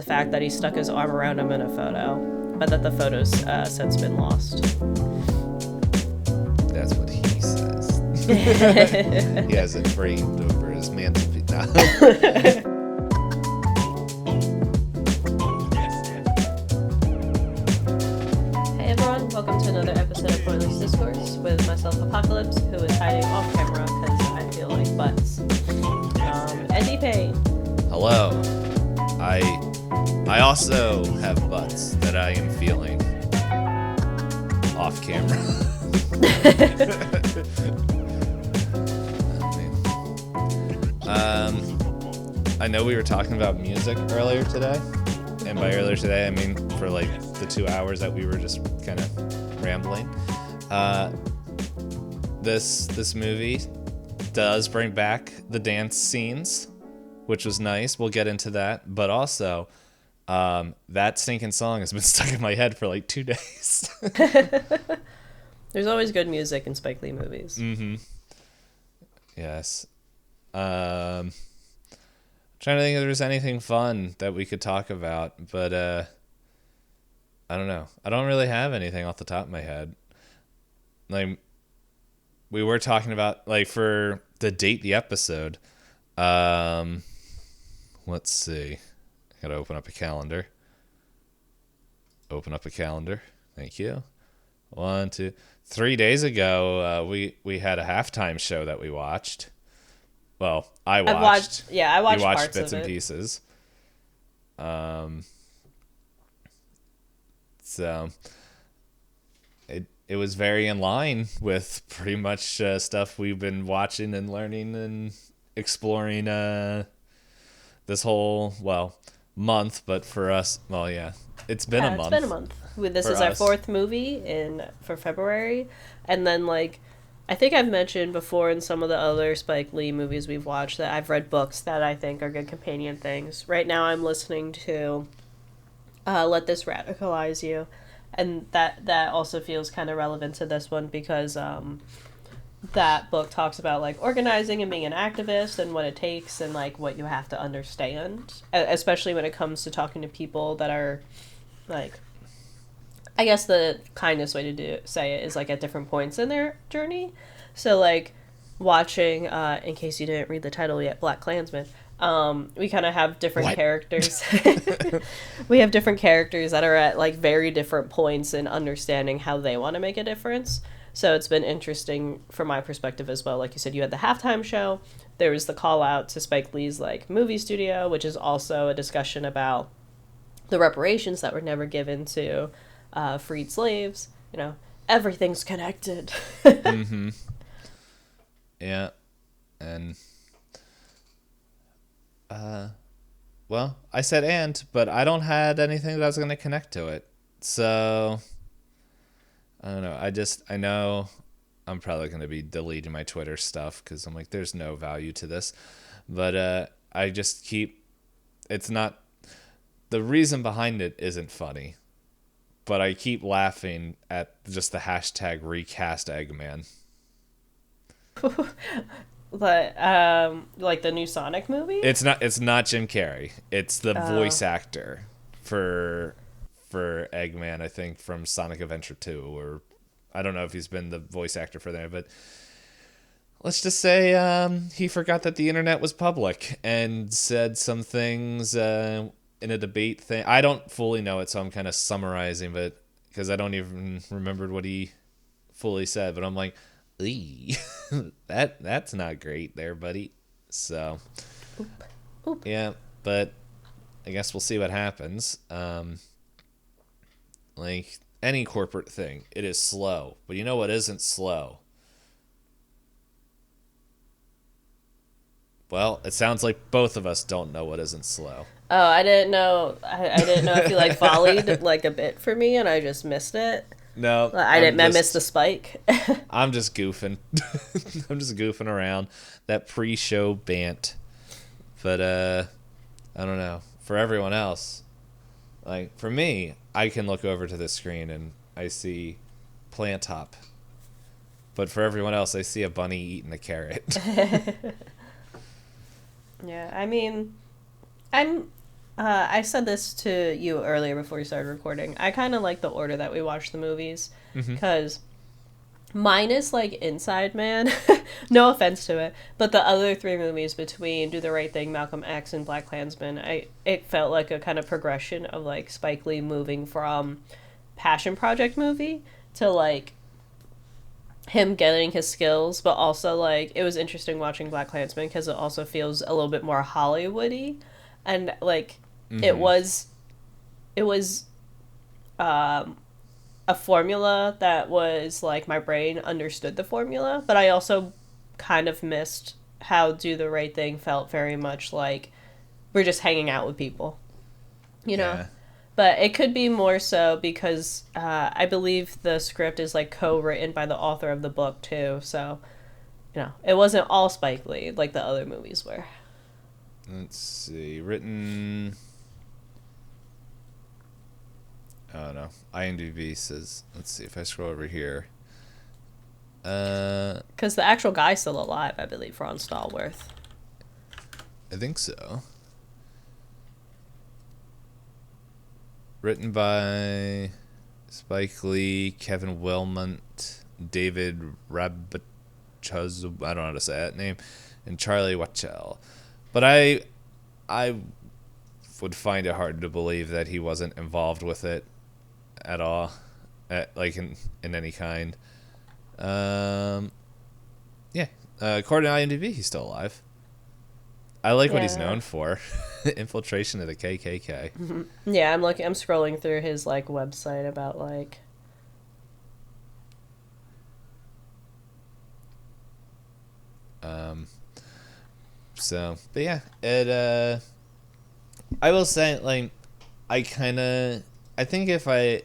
fact that he stuck his arm around him in a photo, but that the photo's since been lost. That's what he says. He has it framed over his mantelpiece. No. Hey everyone, welcome to another episode of Pointless Discourse with myself, Hoppocalypse, who is hiding off camera because I feel like butts. Itisdpayne. Hello. I also have butts that I am feeling off camera. I know we were talking about music earlier today, and by earlier today I mean for like the 2 hours that we were just kind of rambling. This movie does bring back the dance scenes, which was nice. We'll get into that, but also that stinking song has been stuck in my head for like 2 days. There's always good music in Spike Lee movies. Mm-hmm. Yes. Trying to think if there's anything fun that we could talk about, but I don't know. I don't really have anything off the top of my head. Like, we were talking about, like, for the date the episode. Let's see. I gotta open up a calendar. Open up a calendar. Thank you. 1, 2, 3 days ago, we had a halftime show that we watched. Well, I watched. I watched you watched parts bits of and it. pieces. So it was very in line with pretty much stuff we've been watching and learning and exploring this whole month. But for us, it's been a month. It's been a month. This is our fourth movie for February, and then I think I've mentioned before in some of the other Spike Lee movies we've watched that I've read books that I think are good companion things. Right now I'm listening to Let This Radicalize You, and that also feels kind of relevant to this one because that book talks about organizing and being an activist and what it takes and what you have to understand, especially when it comes to talking to people that are I guess the kindest way to say it is at different points in their journey. So watching, in case you didn't read the title yet, BlacKkKlansman, we kind of have different characters. We have different characters that are at very different points in understanding how they want to make a difference. So it's been interesting from my perspective as well. Like you said, you had the halftime show. There was the call out to Spike Lee's movie studio, which is also a discussion about the reparations that were never given to freed slaves. Everything's connected. Mm-hmm. Yeah. And I said but I don't had anything that I was going to connect to it. So I don't know. I know I'm probably going to be deleting my Twitter stuff because I'm there's no value to this. But I just it's not, the reason behind it isn't funny. But I keep laughing at just the hashtag recast Eggman. But the new Sonic movie? It's not Jim Carrey. It's the voice actor for Eggman, I think, from Sonic Adventure 2, or I don't know if he's been the voice actor for there, but let's just say he forgot that the internet was public and said some things in a debate thing. I don't fully know it, so I'm kind of summarizing, but because I don't even remember what he fully said, but I'm like, that's not great there, buddy. So Oop. Yeah, but I guess we'll see what happens. Any corporate thing, it is slow, but you know what isn't slow? Well, it sounds like both of us don't know what isn't slow. Oh, I didn't know. I didn't know if you volleyed a bit for me, and I just missed it. No, I missed the spike. I'm just goofing. I'm just goofing around that pre-show bant. But I don't know. For everyone else, for me, I can look over to the screen and I see Plant Top. But for everyone else, I see a bunny eating a carrot. Yeah, I mean, I'm I said this to you earlier before we started recording. I kind of like the order that we watch the movies Mm-hmm. because minus like Inside Man, no offense to it, but the other three movies between Do the Right Thing, Malcolm X, and BlacKkKlansman, it felt like a kind of progression of like Spike Lee moving from passion project movie to like him getting his skills, but also like it was interesting watching BlacKkKlansman because it also feels a little bit more Hollywoody, and like it Mm-hmm. was it was um, a formula that was like my brain understood the formula, but I also kind of missed how Do the Right Thing felt very much like we're just hanging out with people, you know. Yeah. But it could be more so because I believe the script is like co-written by the author of the book too, so it wasn't all Spike Lee like the other movies were. Let's see. Written. Oh no. IMDb says. Let's see if I scroll over here. Because the actual guy's still alive, I believe, Ron Stallworth. I think so. Written by Spike Lee, Kevin Wilmot, David Rabachuz, I don't know how to say that name, and Charlie Watchell. But I would find it hard to believe that he wasn't involved with it at all, like in any kind. Um, yeah. According to IMDb, he's still alive. I like what he's Yeah. known for. Infiltration of the KKK. Yeah, I'm scrolling through his like website about like Um, so, but yeah, I will say, like, I think if I,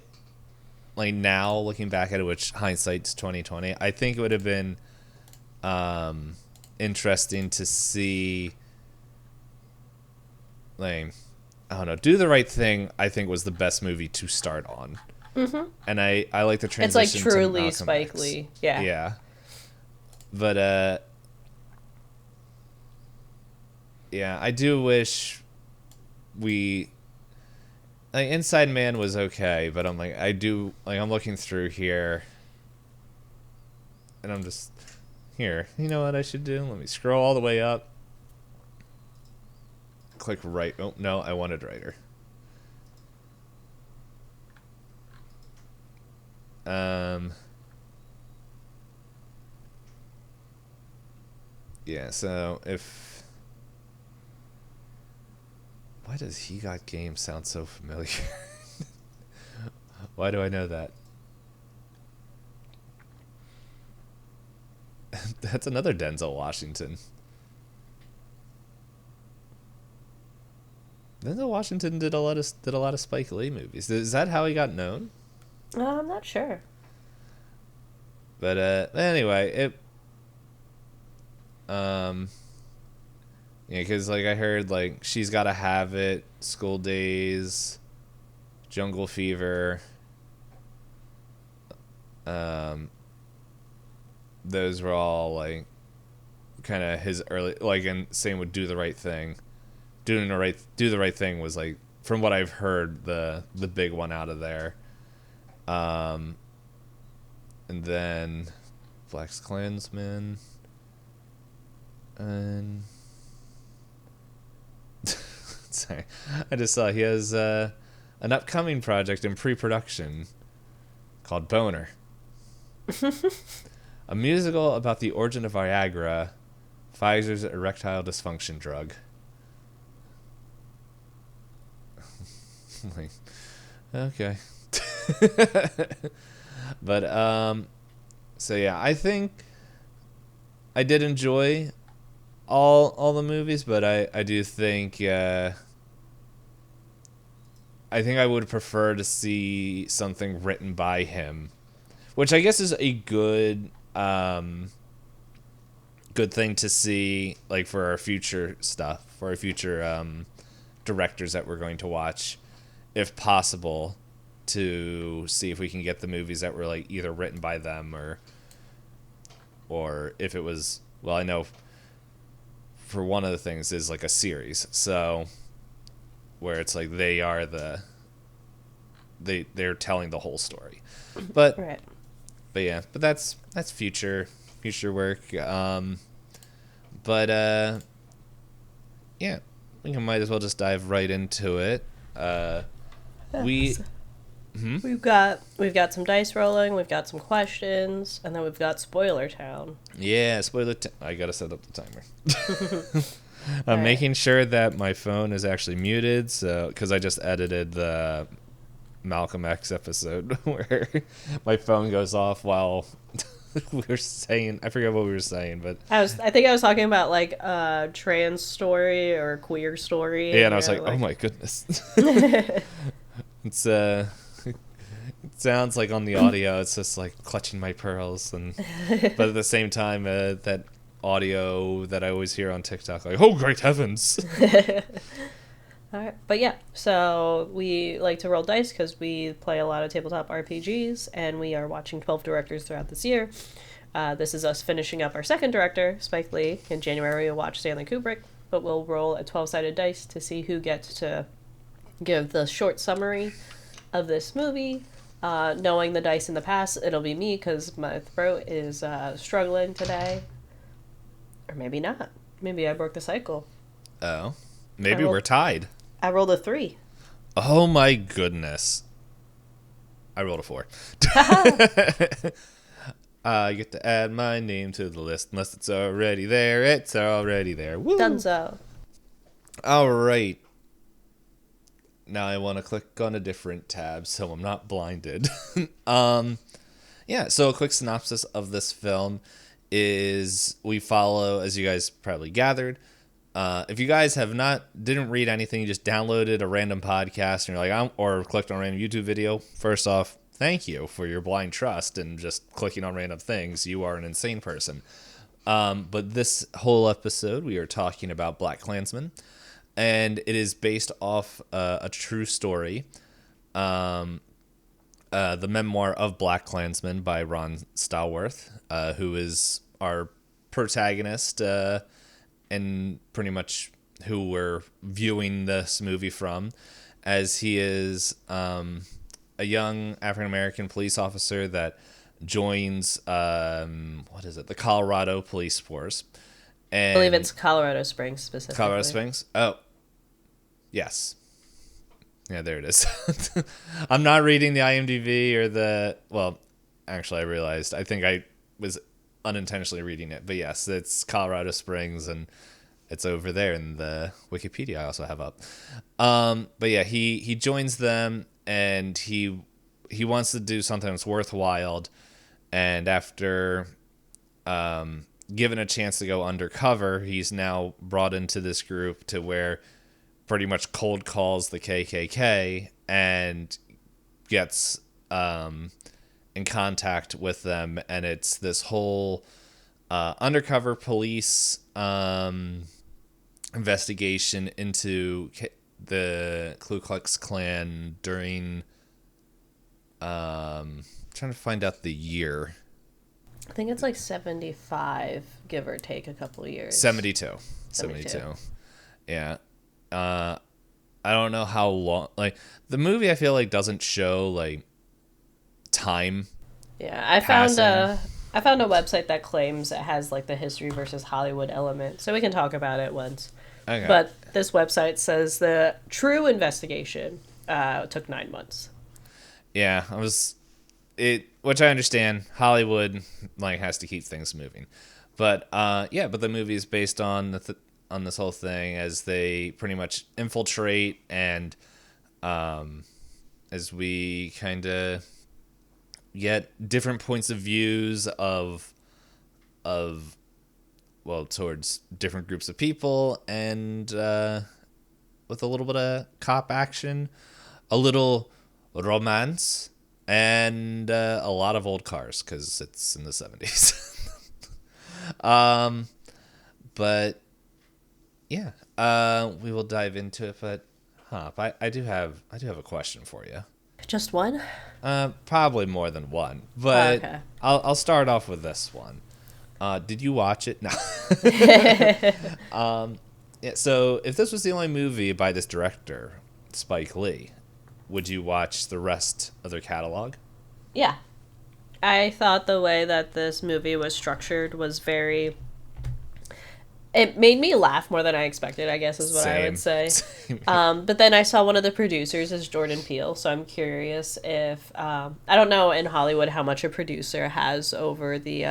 like, now looking back at it, which hindsight's 2020, I think it would have been, um, interesting to see, like, I don't know, Do the Right Thing, I think was the best movie to start on. And I like the it's like transition to truly Malcolm Spike X. Lee. Yeah. Yeah. But, yeah, I do wish we like Inside Man was okay, but I'm like I'm looking through here and I'm just here. You know what I should do? Let me scroll all the way up. Click right. Oh no, I wanted writer. Um yeah, so if why does He Got Game sound so familiar? Why do I know that? That's another Denzel Washington. Denzel Washington did a lot of Spike Lee movies. Is that how he got known? I'm not sure. But anyway, it um yeah, because like I heard like She's Gotta Have It, School Days, Jungle Fever, um, those were all like kind of his early like, and same with Do the Right Thing. Do the Right Thing was like from what I've heard the big one out of there. Um, and then BlacKkKlansman and sorry, I just saw he has an upcoming project in pre-production called Boner, a musical about the origin of Viagra, Pfizer's erectile dysfunction drug. Like, okay. But so yeah, I think I did enjoy all the movies, but I do think I think I would prefer to see something written by him, which I guess is a good thing to see, like for our future stuff, for our future directors that we're going to watch, if possible, to see if we can get the movies that were like either written by them or if it was, well, I know for one of the things is like a series, so where it's like they're telling the whole story. But Right. but that's future work. But yeah, we might as well just dive right into it. We We've got some dice rolling, we've got some questions, and then we've got Spoiler Town. Yeah, I gotta set up the timer. I'm Right. making sure that my phone is actually muted, so because I just edited the Malcolm X episode where my phone goes off while we were saying, I forget what we were saying, but I think I was talking about like a trans story or a queer story. yeah, and I was like, oh my goodness. It's it sounds like on the audio it's just like clutching my pearls, and but at the same time that audio that I always hear on TikTok, like, oh great heavens. All right. But yeah, so we like to roll dice because we play a lot of tabletop RPGs, and we are watching 12 directors throughout this year. This is us finishing up our second director, Spike Lee. In January, we'll watch Stanley Kubrick, but we'll roll a 12-sided dice to see who gets to give the short summary of this movie. Knowing the dice in the past, it'll be me because my throat is struggling today. Or maybe not. Maybe I broke the cycle. Oh, maybe we're tied. I rolled a 3. Oh my goodness. I rolled a 4. I get to add my name to the list unless it's already there. It's already there. Woo! Dunzo. All right. Now I want to click on a different tab so I'm not blinded. Yeah, so a quick synopsis of this film is we follow, as you guys probably gathered, if you guys didn't read anything, you just downloaded a random podcast and you're like, or clicked on a random YouTube video. First off, thank you for your blind trust and just clicking on random things. You are an insane person. But this whole episode, we are talking about BlacKkKlansman, and it is based off a true story. The memoir of BlacKkKlansman by Ron Stallworth, who is our protagonist, and pretty much who we're viewing this movie from, as he is a young African-American police officer that joins, the Colorado Police Force. And I believe it's Colorado Springs specifically. Colorado Springs? Oh, yes. Yeah, there it is. I'm not reading the IMDb actually I realized. I think I was unintentionally reading it. But yes, it's Colorado Springs, and it's over there in the Wikipedia I also have up. But yeah, he joins them, and he wants to do something that's worthwhile. And after given a chance to go undercover, he's now brought into this group to where pretty much cold calls the KKK and gets in contact with them, and it's this whole undercover police investigation into the Ku Klux Klan during trying to find out the year. I think it's like 75, give or take a couple of years. 72. Yeah. I don't know how long. Like, the movie, I feel like doesn't show like time. Yeah, I found a website that claims it has like the history versus Hollywood element, so we can talk about it once. Okay. But this website says the true investigation took 9 months. Yeah, which I understand. Hollywood like has to keep things moving, but but the movie is based on on this whole thing as they pretty much infiltrate, and as we kind of get different points of views towards different groups of people, and with a little bit of cop action, a little romance, and a lot of old cars because it's in the 70s. But yeah, we will dive into it. But I do have a question for you. Just one? Probably more than one, but okay. I'll start off with this one. Did you watch it? No. Yeah. So if this was the only movie by this director, Spike Lee. Would you watch the rest of their catalog? Yeah. I thought the way that this movie was structured was very. It made me laugh more than I expected, I guess is what I would say. Same. But then I saw one of the producers is Jordan Peele, so I'm curious if I don't know in Hollywood how much a producer has over the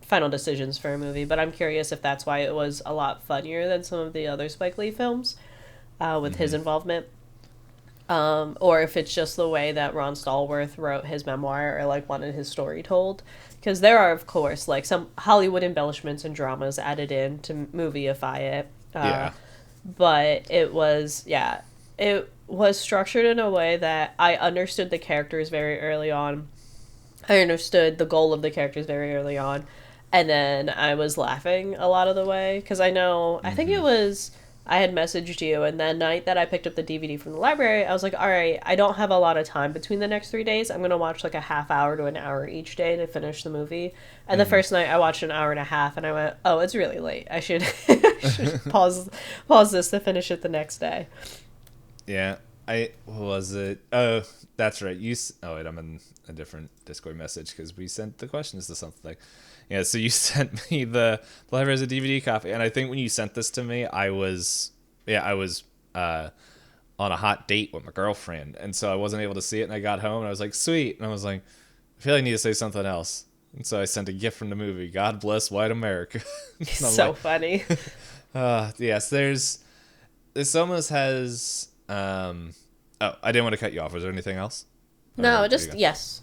final decisions for a movie, but I'm curious if that's why it was a lot funnier than some of the other Spike Lee films with his involvement. Or if it's just the way that Ron Stallworth wrote his memoir or like wanted his story told. Because there are, of course, like some Hollywood embellishments and dramas added in to movieify it. Yeah. But it was, yeah, it was structured in a way that I understood the characters very early on. I understood the goal of the characters very early on. And then I was laughing a lot of the way. Because I think it was, I had messaged you, and that night that I picked up the DVD from the library, I was like, all right, I don't have a lot of time between the next 3 days. I'm going to watch like a half hour to an hour each day to finish the movie. And the first night I watched an hour and a half, and I went, oh, it's really late. I should, I should pause this to finish it the next day. Yeah. What was it? Oh, that's right. Oh, wait, I'm in a different Discord message because we sent the questions to something. Yeah, so you sent me the library as a DVD copy, and I think when you sent this to me, I was on a hot date with my girlfriend, and so I wasn't able to see it, and I got home, and I was like, sweet, and I was like, I feel like I need to say something else, and so I sent a gift from the movie, God Bless White America. So funny. Yes, this almost has, oh, I didn't want to cut you off. Was there anything else? No, just, yes.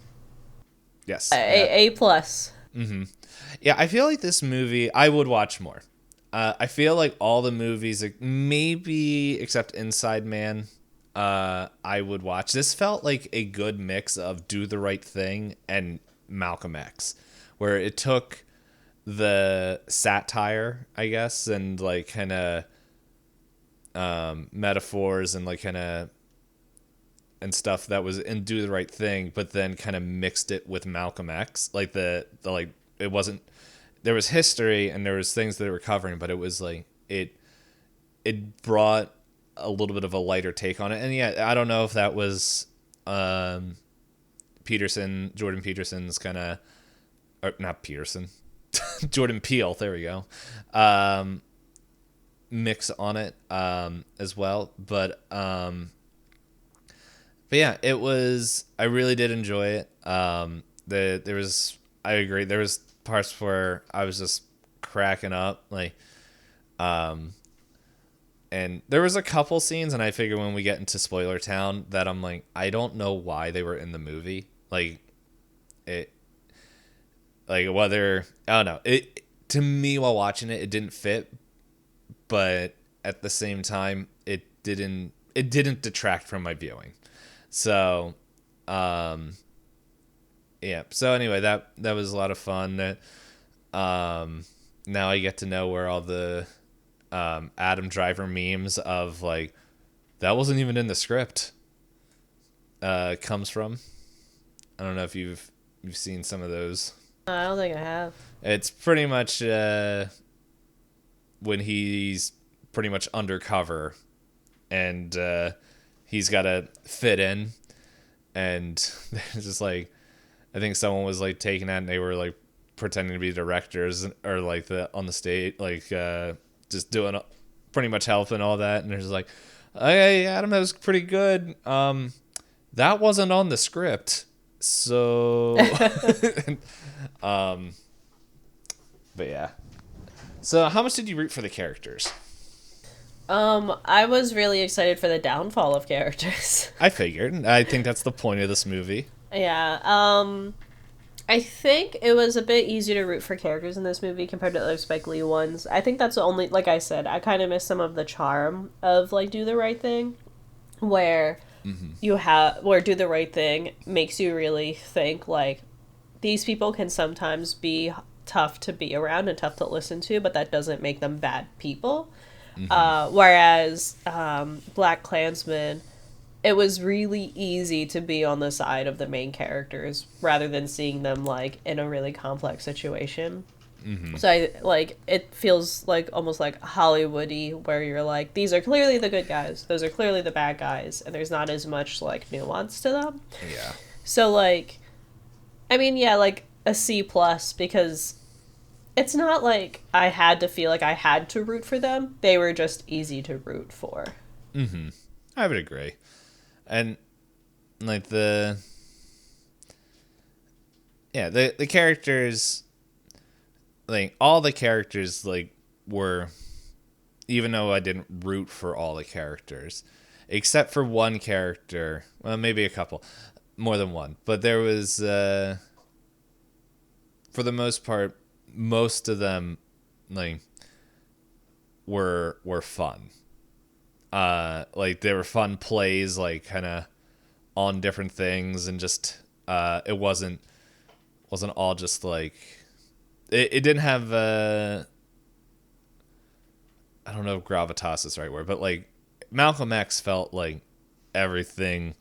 Yes. A plus. Mm-hmm. Yeah, I feel like this movie, I would watch more. I feel like all the movies, like maybe except Inside Man, I would watch. This felt like a good mix of Do the Right Thing and Malcolm X, where it took the satire, I guess, and like kind of metaphors and like kind of and stuff that was in Do the Right Thing, but then kind of mixed it with Malcolm X. Like the like it wasn't, there was history and there was things that they were covering, but it was like it brought a little bit of a lighter take on it. And yeah, I don't know if that was Jordan Peterson's kind of, or not Peterson, Jordan Peele, there we go, mix on it as well. But yeah, it was, I really did enjoy it. There was, I agree, there was parts where I was just cracking up, like, and there was a couple scenes, and I figure when we get into Spoiler Town that I'm like, I don't know why they were in the movie. Like, whether, I don't know. It, to me, while watching it, it didn't fit, but at the same time, it didn't detract from my viewing. So, yeah. So anyway, that was a lot of fun. Now I get to know where all the Adam Driver memes of like, that wasn't even in the script comes from. I don't know if you've seen some of those. I don't think I have. It's pretty much when he's pretty much undercover and he's got to fit in, and it's just like, I think someone was like taking that and they were like pretending to be directors or like on the stage, like just doing pretty much helping all that, and they're just like, hey, Adam, that was pretty good. That wasn't on the script, so but yeah. So how much did you root for the characters? I was really excited for the downfall of characters. I figured. I think that's the point of this movie. Yeah. I think it was a bit easier to root for characters in this movie compared to other Spike Lee ones. I think that's the only, like I said, I kind of miss some of the charm of like Do the Right Thing, where where Do the Right Thing makes you really think like these people can sometimes be tough to be around and tough to listen to, but that doesn't make them bad people. Whereas BlacKkKlansman, it was really easy to be on the side of the main characters rather than seeing them like in a really complex situation. So I like it feels like almost like Hollywoody, where you're like, these are clearly the good guys, those are clearly the bad guys, and there's not as much like nuance to them. Yeah. So like, I mean, yeah, like a C plus, because it's not like I had to feel like I had to root for them. They were just easy to root for. I would agree. And like the characters, like all the characters like were, even though I didn't root for all the characters, except for one character, well maybe a couple, more than one, but there was for the most part, most of them like were fun. Like they were fun plays, like kind of on different things, and just it wasn't all just like it didn't have I don't know if gravitas is the right word, but like Malcolm X felt like everything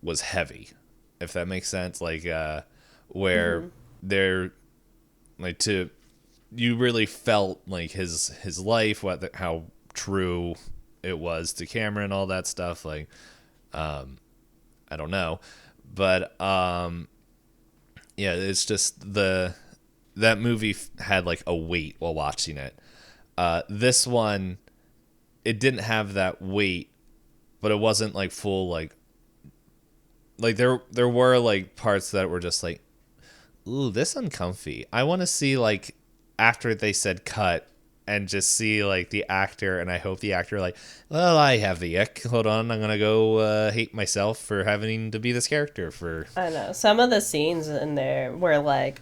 was heavy, if that makes sense. Like where they're like to you really felt like his life, how true it was to camera and all that stuff. Like I don't know, but yeah, it's just that movie had like a weight while watching it. This one, it didn't have that weight, but it wasn't like full like there were like parts that were just like, ooh, this uncomfy. I want to see like after they said cut and just see like the actor, and I hope the actor like, well, I have the ick. Hold on, I'm gonna go hate myself for having to be this character for. I know some of the scenes in there where like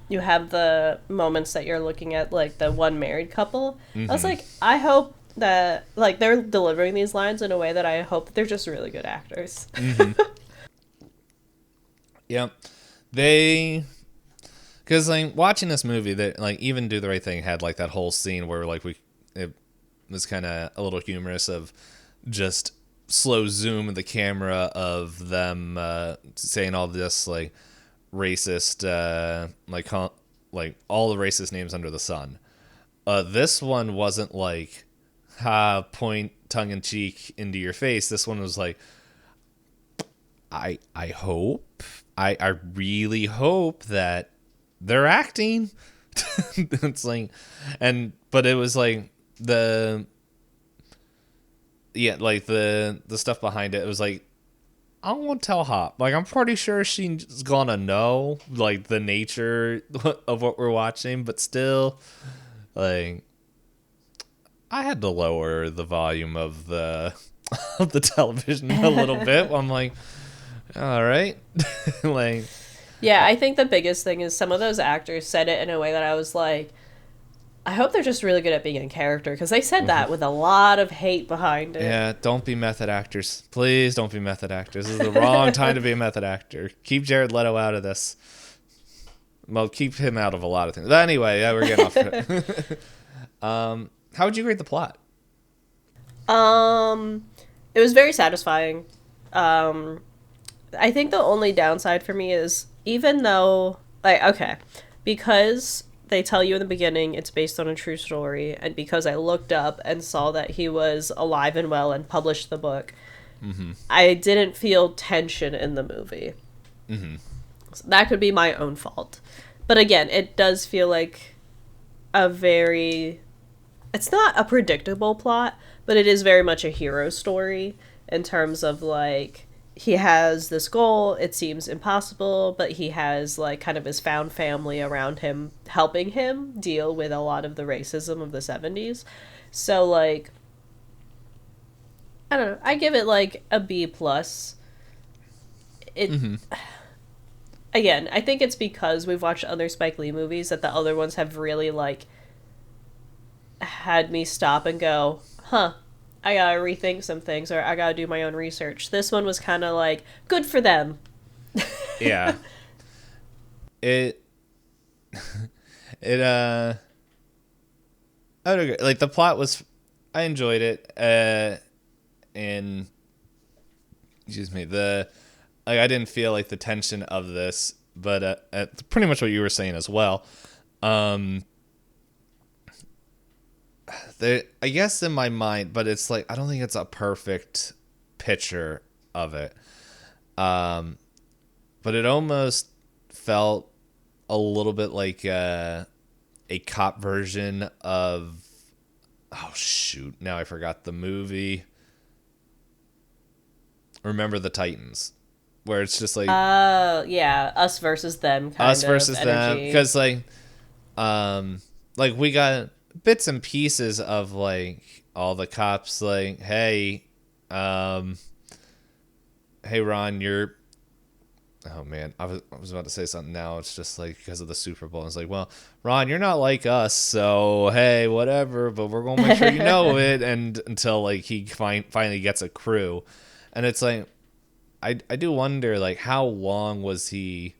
you have the moments that you're looking at, like the one married couple. I was like, I hope that like they're delivering these lines in a way that I hope that they're just really good actors. Yeah, they. Because like watching this movie, that like even Do the Right Thing had like that whole scene where like it was kind of a little humorous of just slow zoom of the camera of them saying all this like racist like all the racist names under the sun. This one wasn't like point tongue in cheek into your face. This one was like, I hope I really hope that they're acting. It's like, but it was like like the stuff behind it. It was like, I won't tell Hop. Like, I'm pretty sure she's gonna know like the nature of what we're watching, but still, like, I had to lower the volume of the of the television a little bit. I'm like, all right, like. Yeah, I think the biggest thing is some of those actors said it in a way that I was like, I hope they're just really good at being in character, because they said that with a lot of hate behind it. Yeah, don't be method actors. Please don't be method actors. This is the wrong time to be a method actor. Keep Jared Leto out of this. Well, keep him out of a lot of things. But anyway, yeah, we're getting off it. How would you rate the plot? It was very satisfying. I think the only downside for me is, even though, like, okay, because they tell you in the beginning it's based on a true story, and because I looked up and saw that he was alive and well and published the book, I didn't feel tension in the movie. So that could be my own fault. But again, it does feel like it's not a predictable plot, but it is very much a hero story in terms of, like, he has this goal, it seems impossible, but he has like kind of his found family around him helping him deal with a lot of the racism of the 70s. So like, I don't know, I give it like a B plus. Again, I think it's because we've watched other Spike Lee movies that the other ones have really like had me stop and go, huh, I gotta rethink some things, or I gotta do my own research. This one was kind of like, good for them. Yeah. It I would agree. Like the plot was, I enjoyed it. And excuse me, I didn't feel like the tension of this but pretty much what you were saying as well. I guess in my mind, but it's like, I don't think it's a perfect picture of it. But it almost felt a little bit like a cop version of, oh shoot, now I forgot the movie. Remember the Titans, where it's just like, yeah, us versus them kind us of versus them, energy. because like we got bits and pieces of like all the cops like, hey, hey Ron, you're, oh man, I was about to say something, now it's just like because of the Super Bowl. It's like, well, Ron, you're not like us, so hey, whatever, but we're gonna make sure you know it. And until like he finally gets a crew, and it's like, I do wonder like how long was he.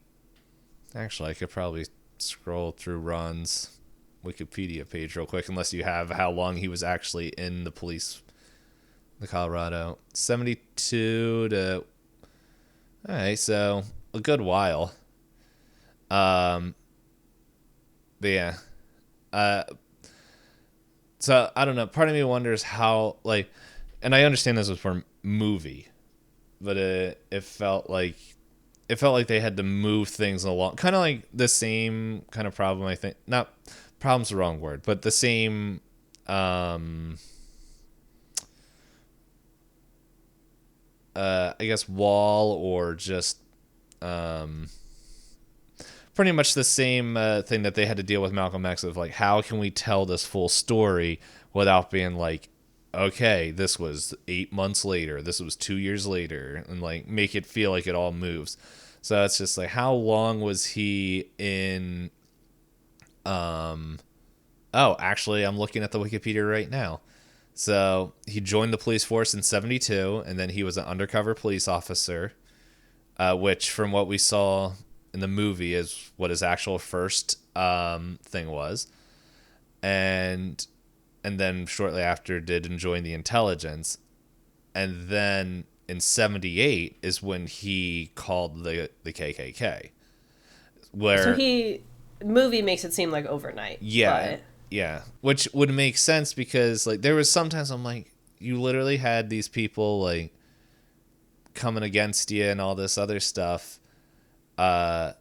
Actually, I could probably scroll through Ron's Wikipedia page real quick, unless you have how long he was actually in the Colorado. 72 to. All right, so a good while. But yeah. So I don't know. Part of me wonders how, like, and I understand this was for movie, but it felt like they had to move things along, kind of like the same kind of problem. I think not problem's the wrong word, but the same. I guess wall, or just pretty much the same thing that they had to deal with Malcolm X, of like, how can we tell this full story without being like, okay, this was 8 months later, this was 2 years later, and like make it feel like it all moves. So it's just like, how long was he in? Oh, actually, I'm looking at the Wikipedia right now. So he joined the police force in 72, and then he was an undercover police officer, which from what we saw in the movie is what his actual first thing was. And then shortly after did join the intelligence. And then in 78 is when he called the KKK. So movie makes it seem like overnight. Yeah. But Yeah, which would make sense, because like there was sometimes I'm like, you literally had these people like coming against you and all this other stuff, like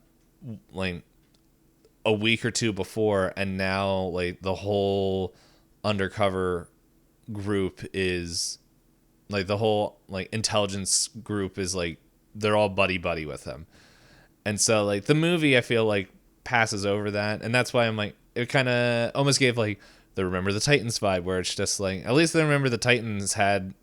a week or two before, and now like the whole undercover group is like, the whole like intelligence group is like, they're all buddy with him. And so like the movie, I feel like passes over that, and that's why I'm like, it kind of almost gave like the Remember the Titans vibe, where it's just like, at least the Remember the Titans had,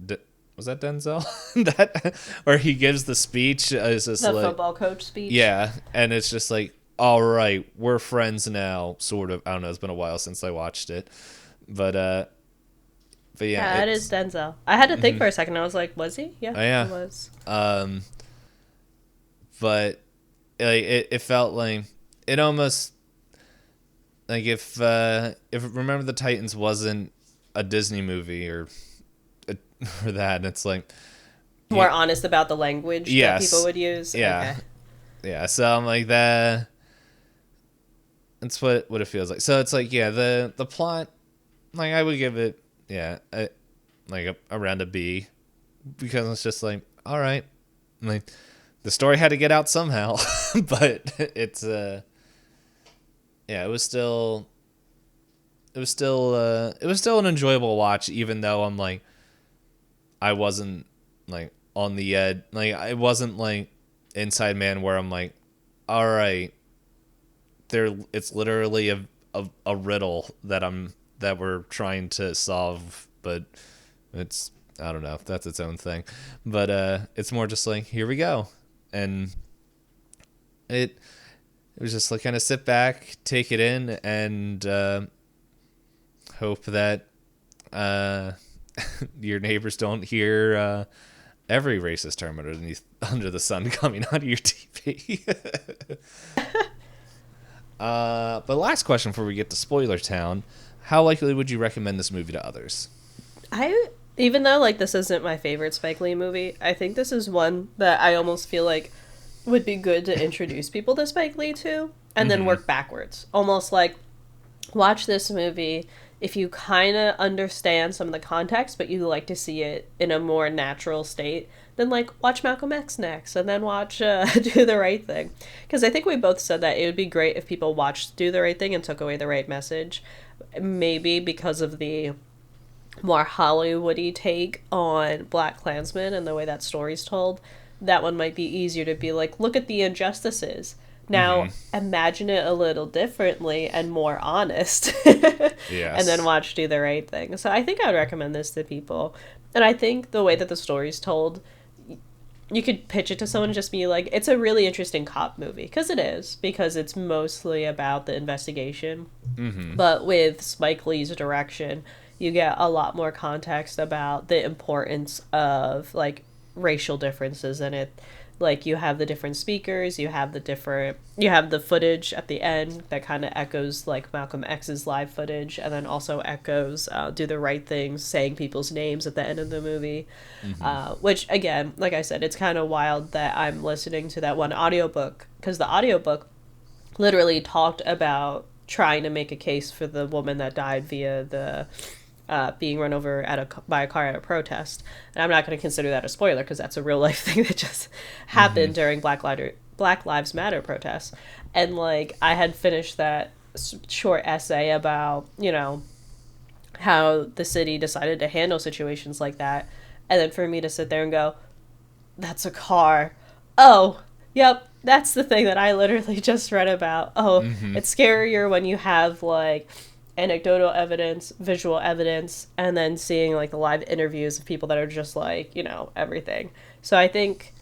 was that Denzel? That, where he gives the speech, is just the like, football coach speech. yeah, and it's just like, all right, we're friends now, sort of. I don't know, it's been a while since I watched it, but yeah, Yeah, it is Denzel. I had to think for a second. I was like, was he? Yeah, yeah, he was. But like it felt like, it almost like, if Remember the Titans wasn't a Disney movie or that, it's like More honest about the language that people would use. Yeah. Okay. Yeah. So I'm like, that. That's what it feels like. So it's like, yeah, the plot, like I would give it, yeah, like around a B, because it's just like, all right, like the story had to get out somehow, but it's yeah, it was still an enjoyable watch, even though I'm like, I wasn't like on the edge, like I wasn't like Inside Man, where I'm like, all right, it's literally a riddle that we're trying to solve, but it's, I don't know, that's its own thing, but it's more just like, here we go, and it was just like, kind of sit back, take it in, and hope that your neighbors don't hear every racist term under the sun coming out of your TV. But last question before we get to Spoiler Town: how likely would you recommend this movie to others? Even though like this isn't my favorite Spike Lee movie, I think this is one that I almost feel like would be good to introduce people to Spike Lee to, and then work backwards. Almost like, watch this movie if you kind of understand some of the context, but you like to see it in a more natural state. Then, like, watch Malcolm X next, and then watch Do the Right Thing. Because I think we both said that it would be great if people watched Do the Right Thing and took away the right message. Maybe because of the more Hollywoody take on BlacKkKlansman and the way that story's told, that one might be easier to be like, look at the injustices. Now, imagine it a little differently and more honest. Yes. And then watch Do the Right Thing. So I think I would recommend this to people. And I think the way that the story's told, you could pitch it to someone and just be like, it's a really interesting cop movie. Because it is. Because it's mostly about the investigation. But with Spike Lee's direction, you get a lot more context about the importance of, like, racial differences in it. Like, you have the different speakers, you have the footage at the end that kind of echoes, like, Malcolm X's live footage, and then also echoes Do the Right Thing, saying people's names at the end of the movie. Which, again, like I said, it's kind of wild that I'm listening to that one audiobook, because the audiobook literally talked about trying to make a case for the woman that died via the being run over by a car at a protest. And I'm not going to consider that a spoiler because that's a real life thing that just happened during Black Lives Matter protests. And, like, I had finished that short essay about, you know, how the city decided to handle situations like that. And then for me to sit there and go, that's a car. Oh, yep, that's the thing that I literally just read about. Oh, it's scarier when you have, like, anecdotal evidence, visual evidence, and then seeing, like, the live interviews of people that are just, like, you know, everything. So I think,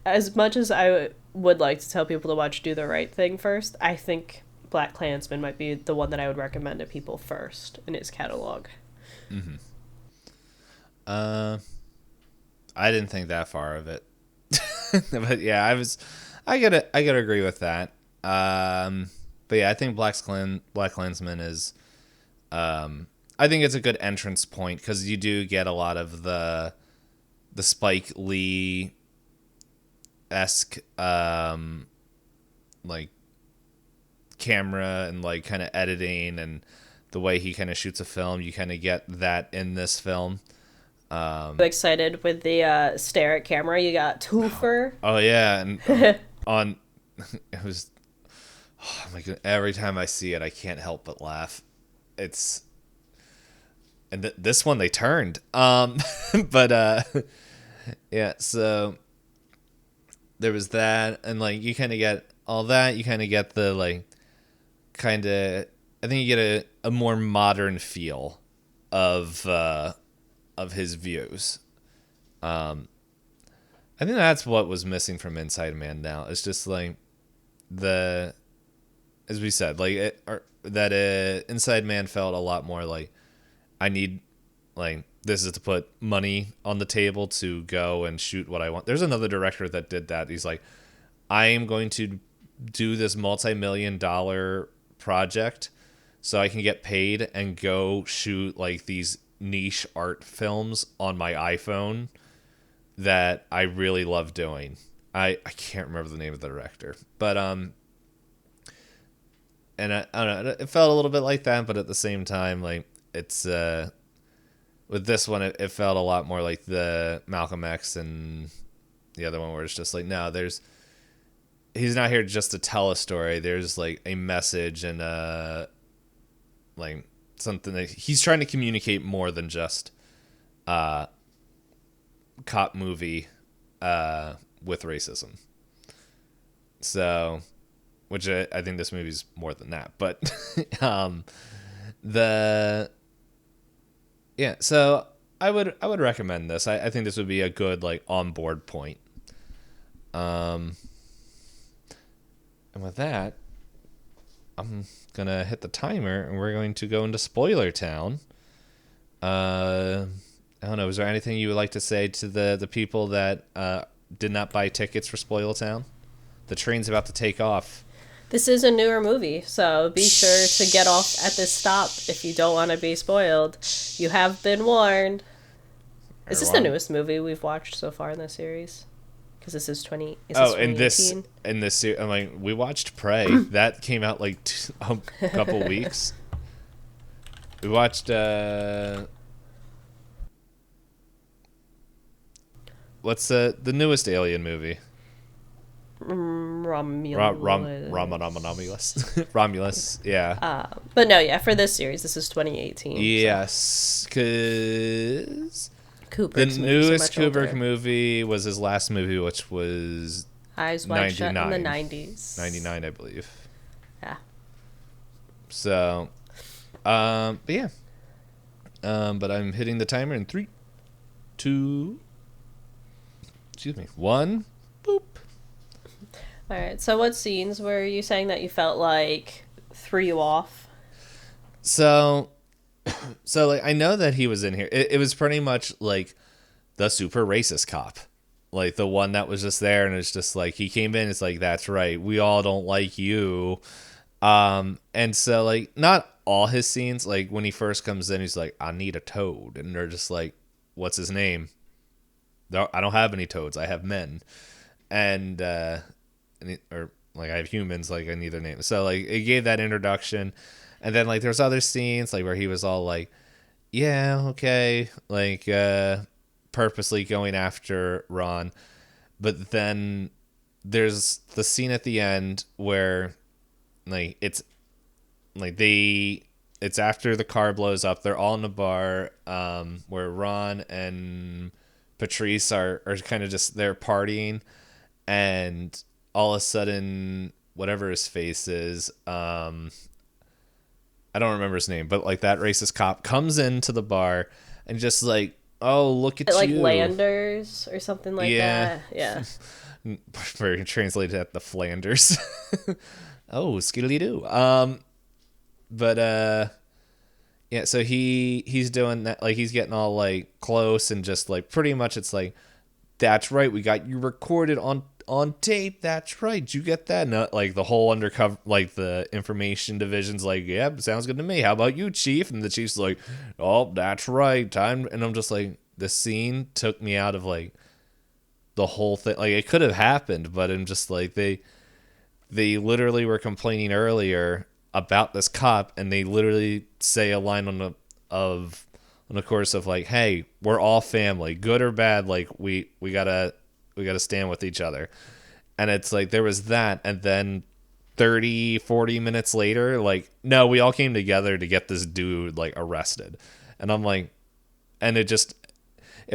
as much as I would like to tell people to watch Do the Right Thing first, I think BlacKkKlansman might be the one that I would recommend to people first in his catalog. I didn't think that far of it. But yeah, I gotta agree with that. But yeah, I think BlacKkKlansman is, I think it's a good entrance point because you do get a lot of the Spike Lee esque, like, camera and, like, kind of editing and the way he kind of shoots a film. You kind of get that in this film. I'm excited with the stare at camera. You got Twofer. Oh yeah, and on it was. Oh my god! Every time I see it, I can't help but laugh. It's and this one they turned. But yeah. So there was that, and, like, you kind of get all that. You kind of get the, like, kind of. I think you get a more modern feel of his views. I think that's what was missing from Inside Man. Now it's just, like, as we said, like, Inside Man felt a lot more like I need, like, this is to put money on the table to go and shoot what I want. There's another director that did that. He's like, I am going to do this multi-million-dollar project so I can get paid and go shoot, like, these niche art films on my iPhone that I really love doing. I can't remember the name of the director, but and I don't know, it felt a little bit like that, but at the same time, like, it's with this one, it felt a lot more like the Malcolm X and the other one, where it's just like, no, he's not here just to tell a story. There's, like, a message and like, something that he's trying to communicate more than just cop movie with racism. So, which I think this movie's more than that, but so I would recommend this. I think this would be a good, like, on board point. And with that, I'm gonna hit the timer and we're going to go into Spoiler Town. I don't know, is there anything you would like to say to the people that did not buy tickets for Spoiler Town? The train's about to take off. This is a newer movie, so be sure to get off at this stop if you don't want to be spoiled. You have been warned. Is this the newest movie we've watched so far in this series? Because this is 20. Is Oh, this in this, I'm like, we watched Prey. That came out like a couple weeks. We watched what's the newest Alien movie? Romulus. Romulus, yeah. But no, yeah, for this series, this is 2018. Yes, because Kubrick's the movie, newest so much Kubrick older. movie was his last movie, which was Eyes Wide Shut in the 99. 90s. 99, I believe. Yeah. So, but yeah. But I'm hitting the timer in 3, 2, excuse me, 1, boop. All right. So, what scenes were you saying that you felt like threw you off? So like, I know that he was in here. It was pretty much like the super racist cop, like the one that was just there, and it's just like he came in. It's like, that's right, we all don't like you. And so like, not all his scenes, like when he first comes in, he's like, I need a toad, and they're just like, what's his name? No, I don't have any toads. I have men, and or like, I have humans. Like, I need their name. So like, it gave that introduction, and then like there's other scenes like where he was all like, yeah, okay, like purposely going after Ron, but then there's the scene at the end where like it's like it's after the car blows up. They're all in a bar, where Ron and Patrice are kind of just, they're partying, and all of a sudden, whatever his face is, I don't remember his name, but like that racist cop comes into the bar and just like, oh, look at Like you. Landers or something like that. Yeah. Very translated at the Flanders. Oh, skiddly doo. But yeah, so he's doing that, like he's getting all like close, and just like pretty much it's like, that's right, we got you recorded on tape. That's right. Did you get that? And like the whole undercover, like the information division's like, yep, sounds good to me. How about you, Chief? And the Chief's like, oh, that's right. Time. And I'm just like, the scene took me out of like the whole thing. Like, it could have happened, but I'm just like, they literally were complaining earlier about this cop, and they literally say a line on the course of like, hey, we're all family, good or bad. Like, we gotta stand with each other. And it's like, there was that, and then 30-40 minutes later, like, no, we all came together to get this dude like arrested. And I'm like, and it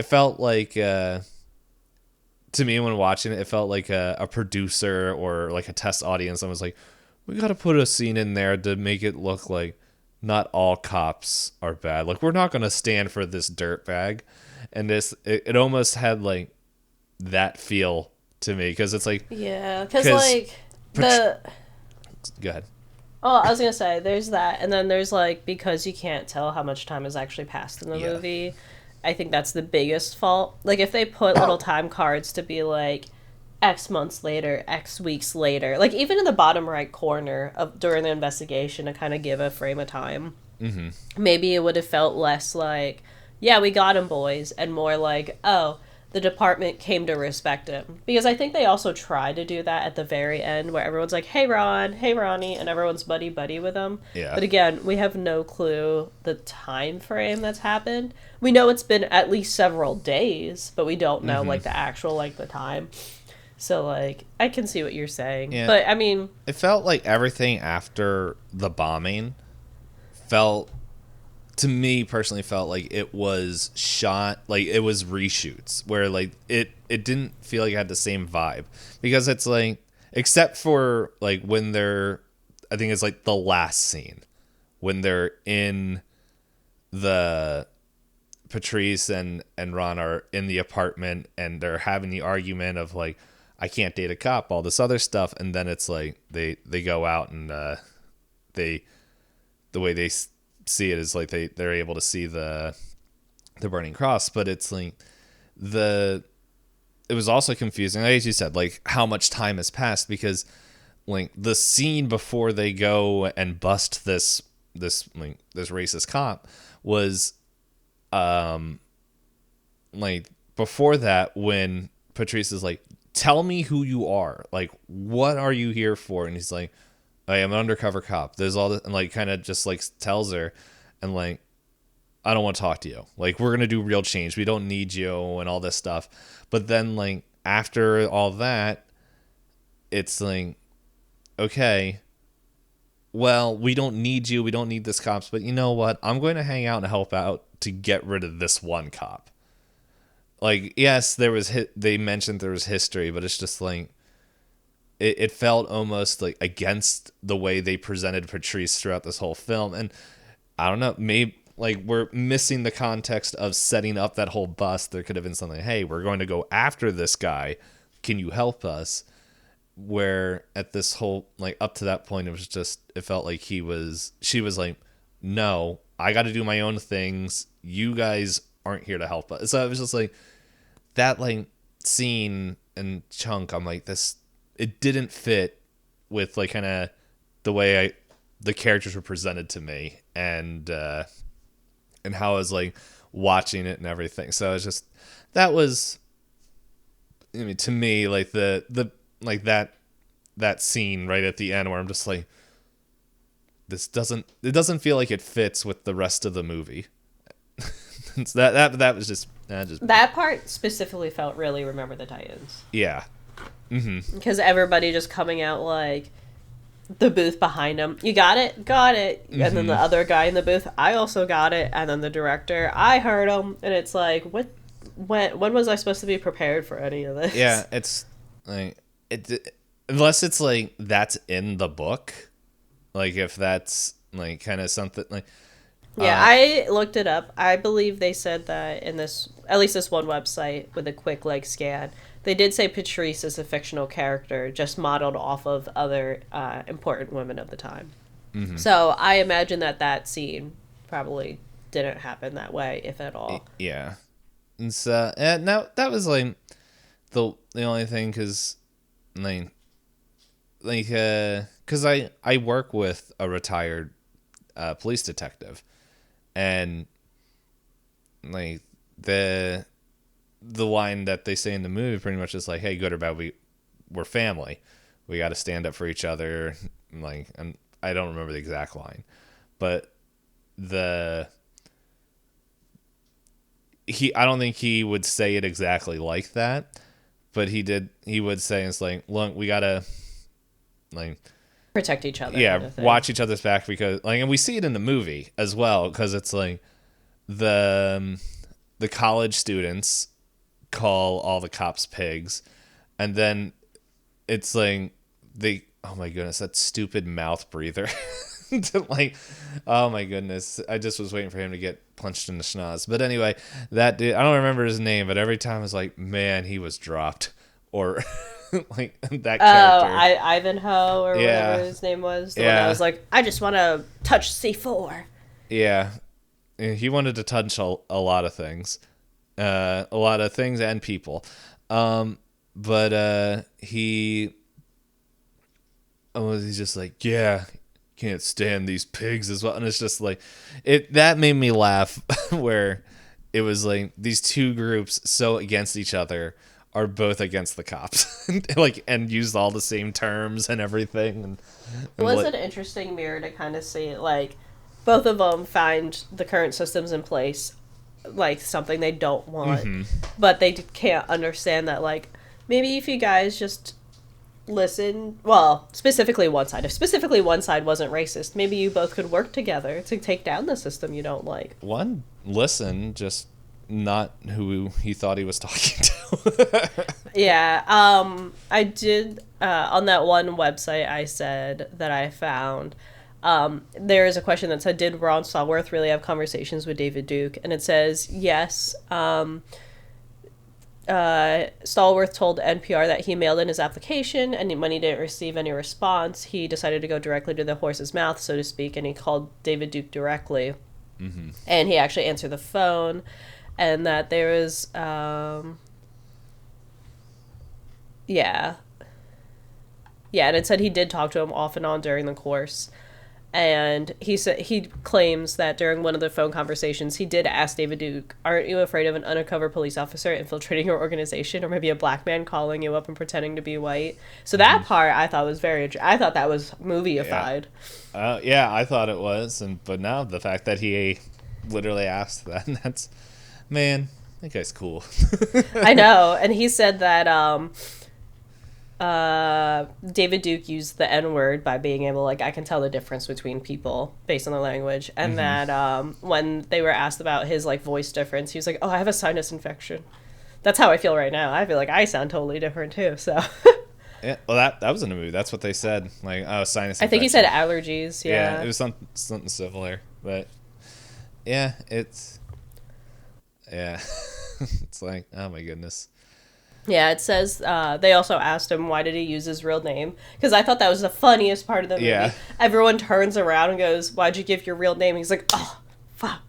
felt like to me, when watching it, it felt like a producer or like a test audience. I was like, we got to put a scene in there to make it look like not all cops are bad. Like, we're not going to stand for this dirtbag. And it almost had like that feel to me, because it's like, Yeah, because like the go ahead. Oh, I was gonna say there's that, and then there's like, because you can't tell how much time has actually passed in the movie. I think that's the biggest fault. Like, if they put little time cards to be like X months later, X weeks later, like even in the bottom right corner of during the investigation, to kind of give a frame of time, maybe it would have felt less like, yeah, we got him, boys, and more like, oh, the department came to respect him. Because I think they also try to do that at the very end, where everyone's like, hey, Ron, hey, Ronnie, and everyone's buddy-buddy with him. Yeah. But again, we have no clue the time frame that's happened. We know it's been at least several days, but we don't know, like, the actual, like, the time. So, like, I can see what you're saying. Yeah. But, I mean... It felt like everything after the bombing felt... to me personally, felt like it was shot, like it was reshoots, where like it didn't feel like it had the same vibe, because it's like, except for like when they're, I think it's like the last scene when they're in the, Patrice and Ron are in the apartment, and they're having the argument of like, I can't date a cop, all this other stuff, and then it's like they go out, and the way they see it is like they're able to see the burning cross. But it's like it was also confusing, like, as you said, like how much time has passed, because like the scene before they go and bust this racist cop was like before that, when Patrice is like, tell me who you are. Like, what are you here for? And he's like, I am an undercover cop. There's all this, and like kind of just like tells her, and like, I don't want to talk to you. Like, we're gonna do real change. We don't need you and all this stuff. But then like after all that, it's like, okay, well, we don't need you. We don't need this cops. But you know what? I'm going to hang out and help out to get rid of this one cop. Like, yes, they mentioned there was history, but it's just like, it felt almost like against the way they presented Patrice throughout this whole film. And I don't know, maybe like we're missing the context of setting up that whole bust. There could have been something, hey, we're going to go after this guy. Can you help us? Where at this whole, like up to that point, it felt like she was like, no, I got to do my own things. You guys aren't here to help us. So it was just like that, like scene and chunk. I'm like, it didn't fit with like kind of the way the characters were presented to me, and how I was like watching it and everything. So it's just, that was, I mean, to me, like the like that scene right at the end where I'm just like, it doesn't feel like it fits with the rest of the movie. that was just that part specifically felt really Remember the Titans. Yeah. Mm-hmm. Because everybody just coming out like the booth behind him, you got it, mm-hmm. And then the other guy in the booth, I also got it, and then the director, I heard him, and it's like, when was I supposed to be prepared for any of this? Yeah, it's like unless it's like that's in the book, like if that's like kind of something like. Yeah, I looked it up. I believe they said that in this, at least this one website with a quick like scan, they did say Patrice is a fictional character, just modeled off of other important women of the time. Mm-hmm. So I imagine that scene probably didn't happen that way, if at all. Yeah, and so now that was like the only thing, because because I work with a retired police detective, and like the line that they say in the movie pretty much is like, hey, good or bad, we're family. We got to stand up for each other. Like, and I don't remember the exact line, but I don't think he would say it exactly like that, but he would say, it's like, look, we got to like protect each other. Yeah, kind of watch each other's back, because like, and we see it in the movie as well, because it's like the college students call all the cops pigs, and then it's like oh my goodness, that stupid mouth breather. Like, oh my goodness, I just was waiting for him to get punched in the schnoz. But anyway, that dude, I don't remember his name, but every time I was like, man, he was dropped. Or like that character. Ivanhoe or whatever his name was. The one that was like, I just want to touch C4. Yeah. He wanted to touch a lot of things. A lot of things and people. But he's just like, yeah, can't stand these pigs as well. And it's just like, that made me laugh, where it was like these two groups so against each other are both against the cops. Like, and use all the same terms and everything. And it was an interesting mirror to kind of see, like, both of them find the current systems in place like something they don't want, mm-hmm. but they can't understand that, like, maybe if you guys just listen, well, specifically one side, if specifically one side wasn't racist, maybe you both could work together to take down the system you don't like. One, listen, just not who he thought he was talking to. Yeah, I did, on that one website I said that I found, there is a question that said, did Ron Stallworth really have conversations with David Duke? And it says, yes. Stallworth told NPR that he mailed in his application, and when he didn't receive any response, he decided to go directly to the horse's mouth, so to speak, and he called David Duke directly. Mm-hmm. And he actually answered the phone, and that there was, yeah, and it said he did talk to him off and on during the course. And he claims that during one of the phone conversations, he did ask David Duke, "Aren't you afraid of an undercover police officer infiltrating your organization, or maybe a black man calling you up and pretending to be white?" So that part I thought was I thought that was Yeah. movie-ified. Yeah, I thought it was, but now the fact that he literally asked that, that's, man, that guy's cool. I know, and he said that David Duke used the N word by being able, like, I can tell the difference between people based on the language, and that when they were asked about his like voice difference, he was like, "Oh, I have a sinus infection." That's how I feel right now. I feel like I sound totally different too. So Yeah, well, that was in the movie. That's what they said. Like, oh, sinus I think he infection. said allergies. Yeah, it Yeah. was something similar, but yeah, yeah, it's like, oh my goodness. Yeah, it says they also asked him why did he use his real name, because I thought that was the funniest part of the Yeah. movie. Everyone turns around and goes, "Why'd you give your real name?" He's like, "Oh, fuck."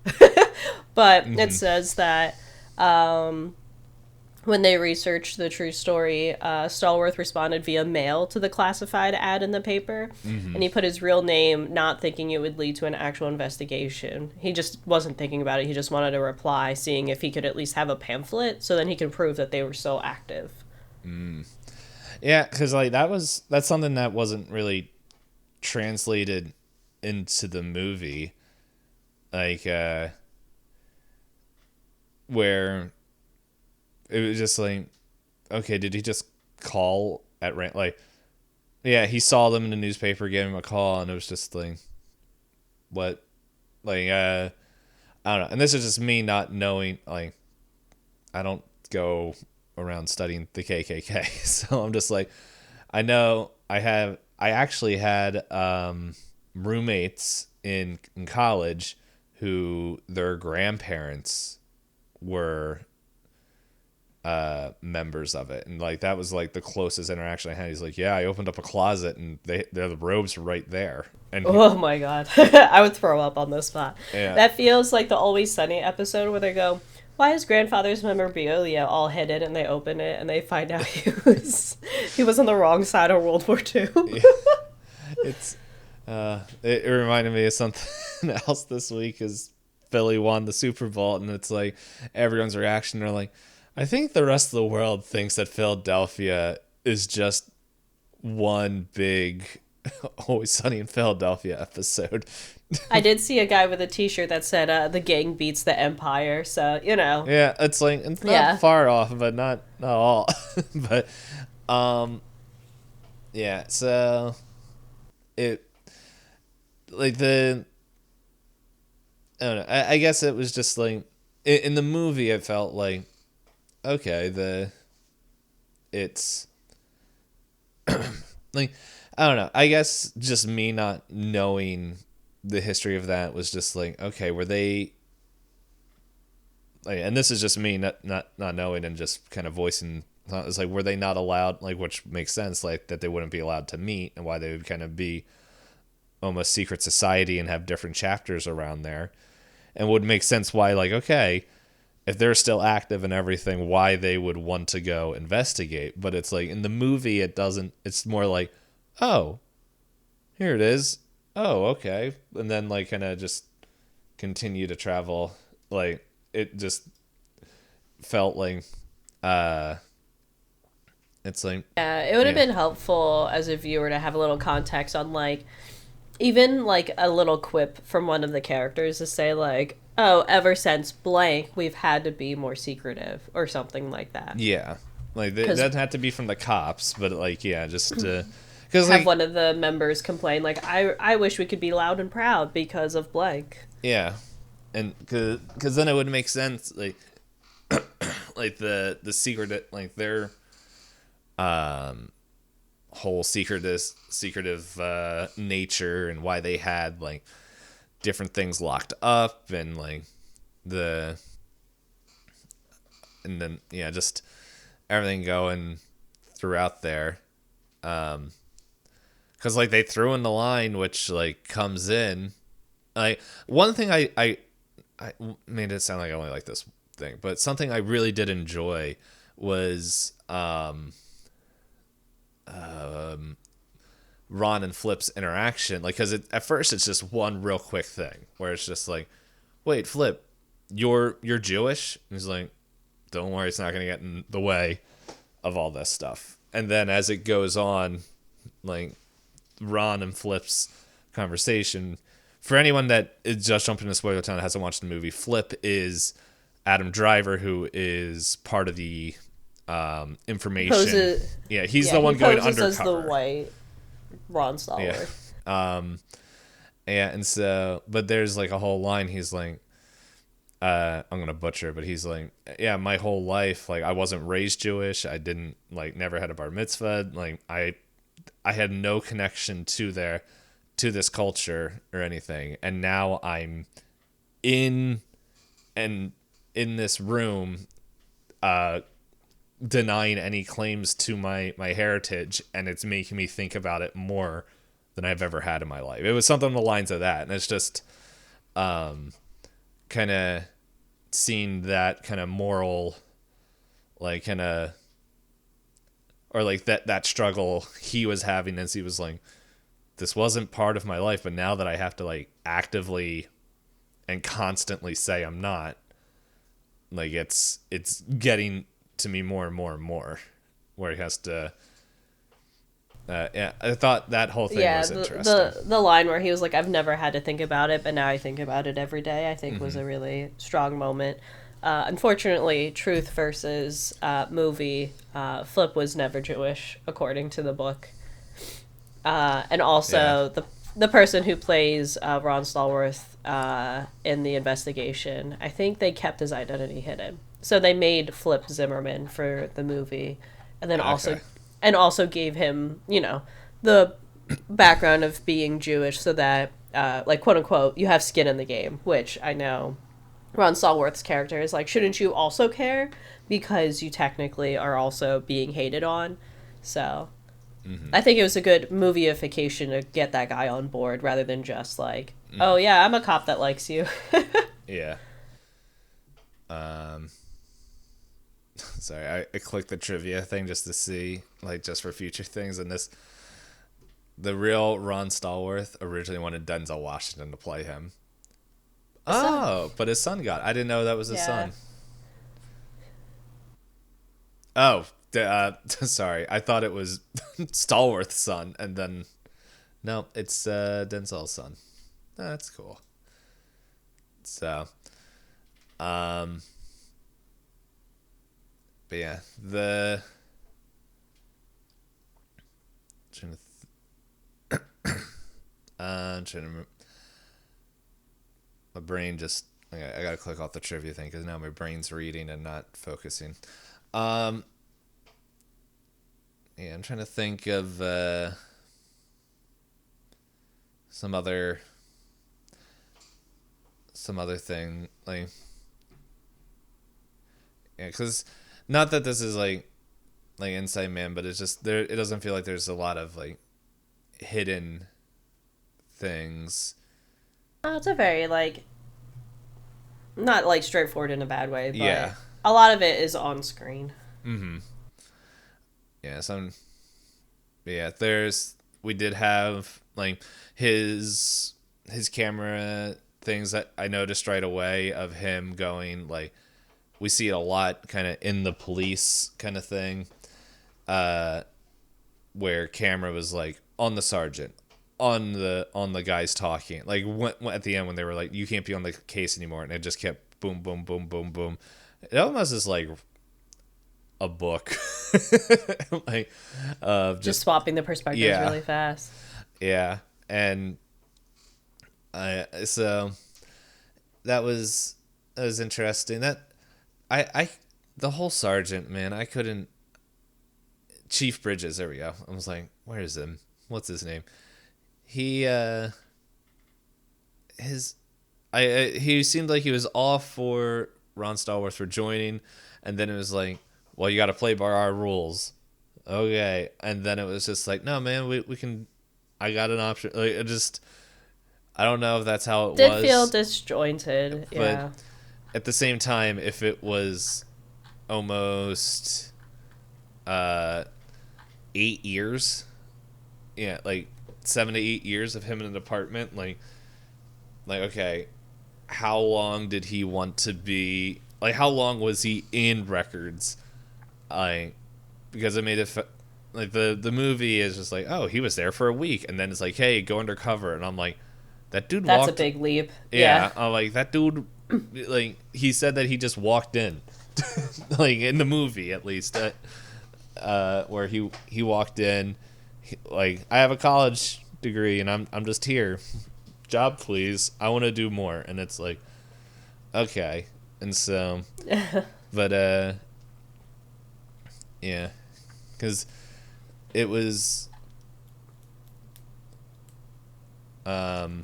But it says that when they researched the true story, Stallworth responded via mail to the classified ad in the paper, and he put his real name, not thinking it would lead to an actual investigation. He just wasn't thinking about it. He just wanted a reply, seeing if he could at least have a pamphlet, so then he can prove that they were still active. Yeah, because like that's something that wasn't really translated into the movie, like where it was just like, okay, did he just call at like, yeah, he saw them in the newspaper, gave him a call, and it was just like, what, like I don't know, and this is just me not knowing, like, I don't go around studying the KKK, so I'm just like, I actually had roommates in college who their grandparents were members of it, and like that was like the closest interaction I had. He's like, yeah, I opened up a closet and the robes were right there, and Oh my god. I would throw up on the spot. yeah, That feels like the Always Sunny episode where they go, "Why is grandfather's memorabilia all hidden?" And they open it and they find out he was on the wrong side of World War II. yeah. It's it reminded me of something else this week. Is Philly won the Super Bowl, and it's like everyone's reaction, they're like, I think the rest of the world thinks that Philadelphia is just one big Always Sunny in Philadelphia episode. I did see a guy with a T-shirt that said, "The gang beats the empire." So Yeah, it's like it's not yeah. far off, but not all. But um, yeah. So it like the I don't know. I guess it was just like in the movie, it felt like, okay, it's like, I don't know. I guess just me not knowing the history of that was just like, okay, were they like, and this is just me not knowing and just kind of voicing. It's like, were they not allowed, like, which makes sense, like that they wouldn't be allowed to meet, and why they would kind of be almost secret society and have different chapters around there, and would make sense why, like, okay, if they're still active and everything, why they would want to go investigate. But it's like in the movie, it doesn't. It's more like, oh, here it is. Oh, okay, and then like kind of just continue to travel. Like it just felt like, uh, it's like, Yeah, it would have yeah, been helpful as a viewer to have a little context on, like, even like a little quip from one of the characters to say like, "Oh, ever since blank, we've had to be more secretive," or something like that. yeah, like that Because doesn't have to be from the cops, but like, yeah, just because have like, one of the members complain like, I wish we could be loud and proud because of blank." yeah, and because then it would make sense, like the secret, like their whole secretive nature, and why they had like different things locked up, and like the and then yeah, just everything going throughout there, because like they threw in the line which like comes in, like one thing I made it sound like I only like this thing, but something I really did enjoy was Ron and Flip's interaction, like, because at first it's just one real quick thing where it's just like, wait, Flip, you're Jewish? And he's like, don't worry, it's not going to get in the way of all this stuff. And then as it goes on, like, Ron and Flip's conversation, for anyone that is just jumping into spoiler town and hasn't watched the movie, Flip is Adam Driver, who is part of the information. He's the one going undercover. As the white Ron Stallworth. And so, but there's like a whole line. He's like, I'm gonna butcher, but he's like, yeah, my whole life, like, I wasn't raised Jewish. I didn't, like, never had a bar mitzvah. Like, I had no connection to this culture or anything, and now I'm in this room, denying any claims to my heritage, and it's making me think about it more than I've ever had in my life. It was something on the lines of that, and it's just kind of seeing that kind of moral, like, kind of, or like that struggle he was having as he was like, this wasn't part of my life, but now that I have to, like, actively and constantly say I'm not, like, it's getting to me more and more and more, where he has to I thought that whole thing was interesting. The line where he was like, I've never had to think about it, but now I think about it every day, I think was a really strong moment. Unfortunately, truth versus movie, Flip was never Jewish, according to the book. And also, the person who plays Ron Stallworth in the investigation, I think they kept his identity hidden. So they made Flip Zimmerman for the movie, and then also gave him, the background of being Jewish, so that, like, quote unquote, you have skin in the game, which I know Ron Stallworth's character is like, shouldn't you also care? Because you technically are also being hated on. So I think it was a good movieification to get that guy on board, rather than just like, oh yeah, I'm a cop that likes you. Yeah. Sorry, I clicked the trivia thing just to see, like, just for future things, and the real Ron Stallworth originally wanted Denzel Washington to play him. But his son got it. I didn't know that was his son. Oh, sorry. I thought it was Stallworth's son, and then no, it's Denzel's son. That's cool. So, but yeah, I'm trying to remember. My brain just, I gotta click off the trivia thing because now my brain's reading and not focusing. Yeah, I'm trying to think of some other thing, like, yeah, because not that this is like Inside Man, but it's just there. It doesn't feel like there's a lot of, like, hidden things. It's a very, like, not, like, straightforward in a bad way, but yeah, a lot of it is on screen. Yeah, we did have, like, his camera things that I noticed right away of him going, like, we see it a lot kind of in the police kind of thing, where camera was, like, on the sergeant, on the guys talking, like, when at the end when they were like, you can't be on the case anymore, and it just kept boom boom boom boom boom. It almost is like a book. Like, just swapping the perspectives really fast. Yeah, and so that was interesting. That I the whole sergeant, man, I couldn't. Chief Bridges, there we go. I was like, where is him? What's his name? He he seemed like he was all for Ron Stallworth for joining, and then it was like, well, you got to play by our rules, okay? And then it was just like, no, man, we can. I got an option. Like, I don't know if that's how it was. Did feel disjointed, but at the same time, if it was almost 8 years, yeah, like 7 to 8 years of him in an apartment, like okay, how long did he want to be, like how long was he in records? Because it made it like the movie is just like, oh, he was there for a week, and then it's like, hey, go undercover, and I'm like, that dude That's walked. a big leap. Yeah, I'm like, that dude, like he said that he just walked in, like in the movie at least, where he walked in, like, I have a college degree and I'm just here, job please, I want to do more, and it's like, okay, and so, but yeah, because it was my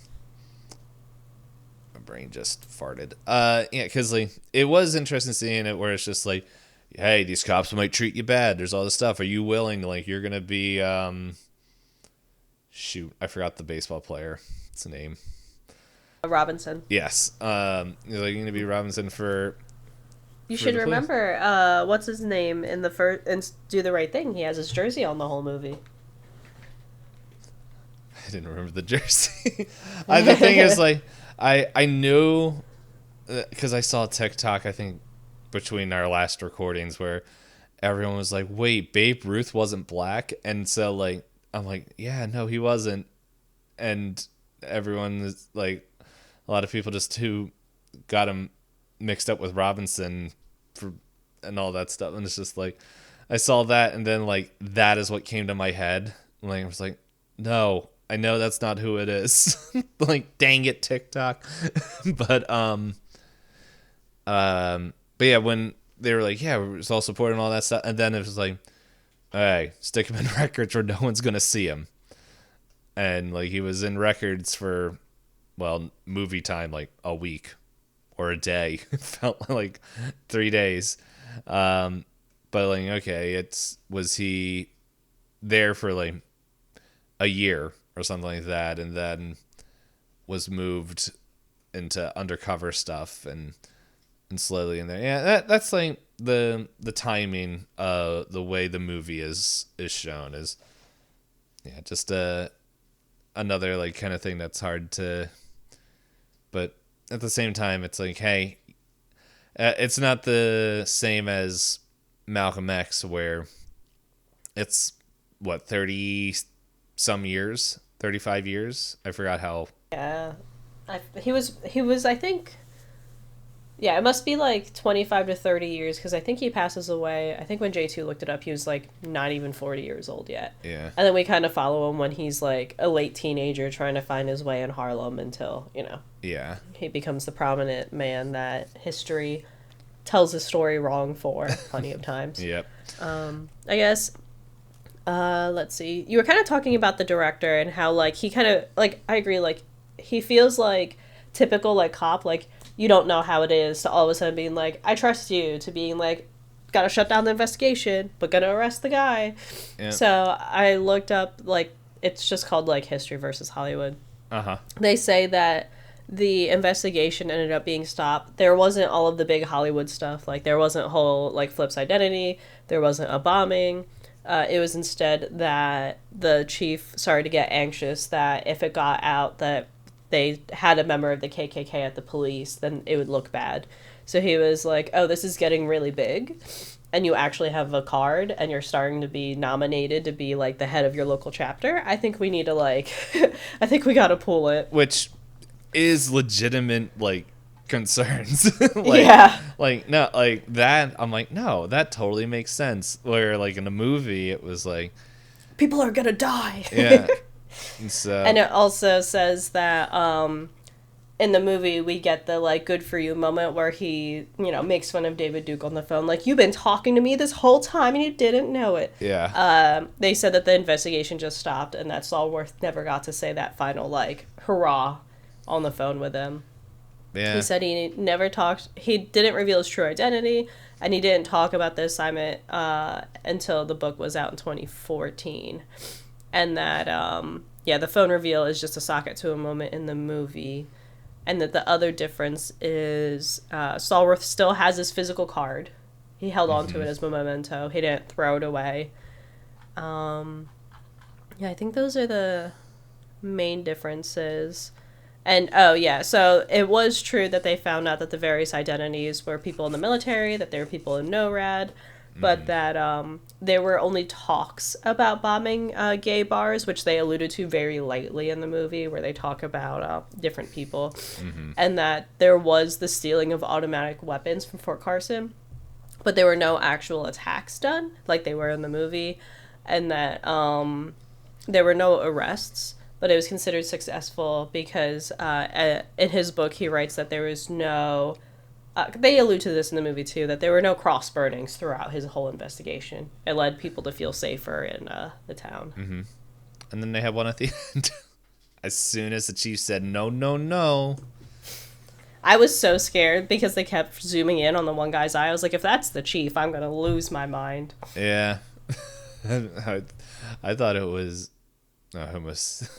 brain just farted. Yeah, because like it was interesting seeing it where it's just like, hey, these cops might treat you bad. There's all this stuff. Are you willing to, like, you're gonna be shoot, I forgot the baseball player. What's the name? Robinson. Yes. You're like, gonna be Robinson for. You should remember, what's his name in the first, and Do the Right Thing. He has his jersey on the whole movie. I didn't remember the jersey. The thing is, like, I knew, because I saw TikTok, I think, between our last recordings where everyone was like, wait, Babe Ruth wasn't black? And so, like, I'm like, yeah, no, he wasn't. And everyone is like, a lot of people just who got him mixed up with Robinson and all that stuff. And it's just like, I saw that, and then, like, that is what came to my head. Like, I was like, no, I know that's not who it is. Like, dang it, TikTok. But yeah, when they were like, yeah, we're all supporting all that stuff, and then it was like, all right, stick him in records where no one's gonna see him. And like, he was in records for, well, movie time, like a week or a day. It felt like 3 days. But like, okay, was he there for like a year or something like that, and then was moved into undercover stuff and slowly in there. Yeah, that's like the timing, the way the movie is shown is, yeah, just another like kind of thing that's hard to, but at the same time it's like, hey, it's not the same as Malcolm X, where it's what, 30 some years, 35 years, I forgot how. Yeah, he was I think, yeah, it must be like 25 to 30 years, because I think he passes away. I think when J2 looked it up, he was like not even 40 years old yet. Yeah. And then we kind of follow him when he's like a late teenager trying to find his way in Harlem until, Yeah. he becomes the prominent man that history tells his story wrong for plenty of times. Yep. I guess, let's see. You were kind of talking about the director and how, like, he kind of, like, I agree, like, he feels like typical, like, cop, like, you don't know how it is, to all of a sudden being like, I trust you, to being like, gotta shut down the investigation, but gonna arrest the guy. Yep. So I looked up, like, it's just called, like, History versus Hollywood. Uh-huh. They say that the investigation ended up being stopped. There wasn't all of the big Hollywood stuff. Like, there wasn't whole, like, Flip's identity. There wasn't a bombing. It was instead that the chief started to get anxious that if it got out that they had a member of the KKK at the police, then it would look bad. So he was like, oh, this is getting really big, and you actually have a card, and you're starting to be nominated to be, like, the head of your local chapter. I think we need to, like, I think we gotta pull it. Which is legitimate, like, concerns. Like, yeah. Like, no, like, that, I'm like, no, that totally makes sense. Where, like, in the movie, it was like, people are gonna die. Yeah. And it also says that in the movie we get the, like, good for you moment where he, makes fun of David Duke on the phone, like, you've been talking to me this whole time and you didn't know it. Yeah. They said that the investigation just stopped, and that Stallworth never got to say that final, like, hurrah on the phone with him. Yeah. He said he never talked, he didn't reveal his true identity, and he didn't talk about the assignment until the book was out in 2014. And that, the phone reveal is just a socket to a moment in the movie. And that the other difference is Stallworth still has his physical card. He held on to it as a memento. He didn't throw it away. I think those are the main differences. And oh yeah, so it was true that they found out that the various identities were people in the military, that they were people in NORAD, but that there were only talks about bombing gay bars, which they alluded to very lightly in the movie, where they talk about different people, and that there was the stealing of automatic weapons from Fort Carson, but there were no actual attacks done like they were in the movie, and that there were no arrests, but it was considered successful because in his book he writes that there was no. They allude to this in the movie too, that there were no cross burnings throughout his whole investigation. It led people to feel safer in the town. Mm-hmm. And then they had one at the end. As soon as the chief said no, no, no. I was so scared because they kept zooming in on the one guy's eye. I was like, if that's the chief, I'm gonna lose my mind. Yeah. I thought it was I almost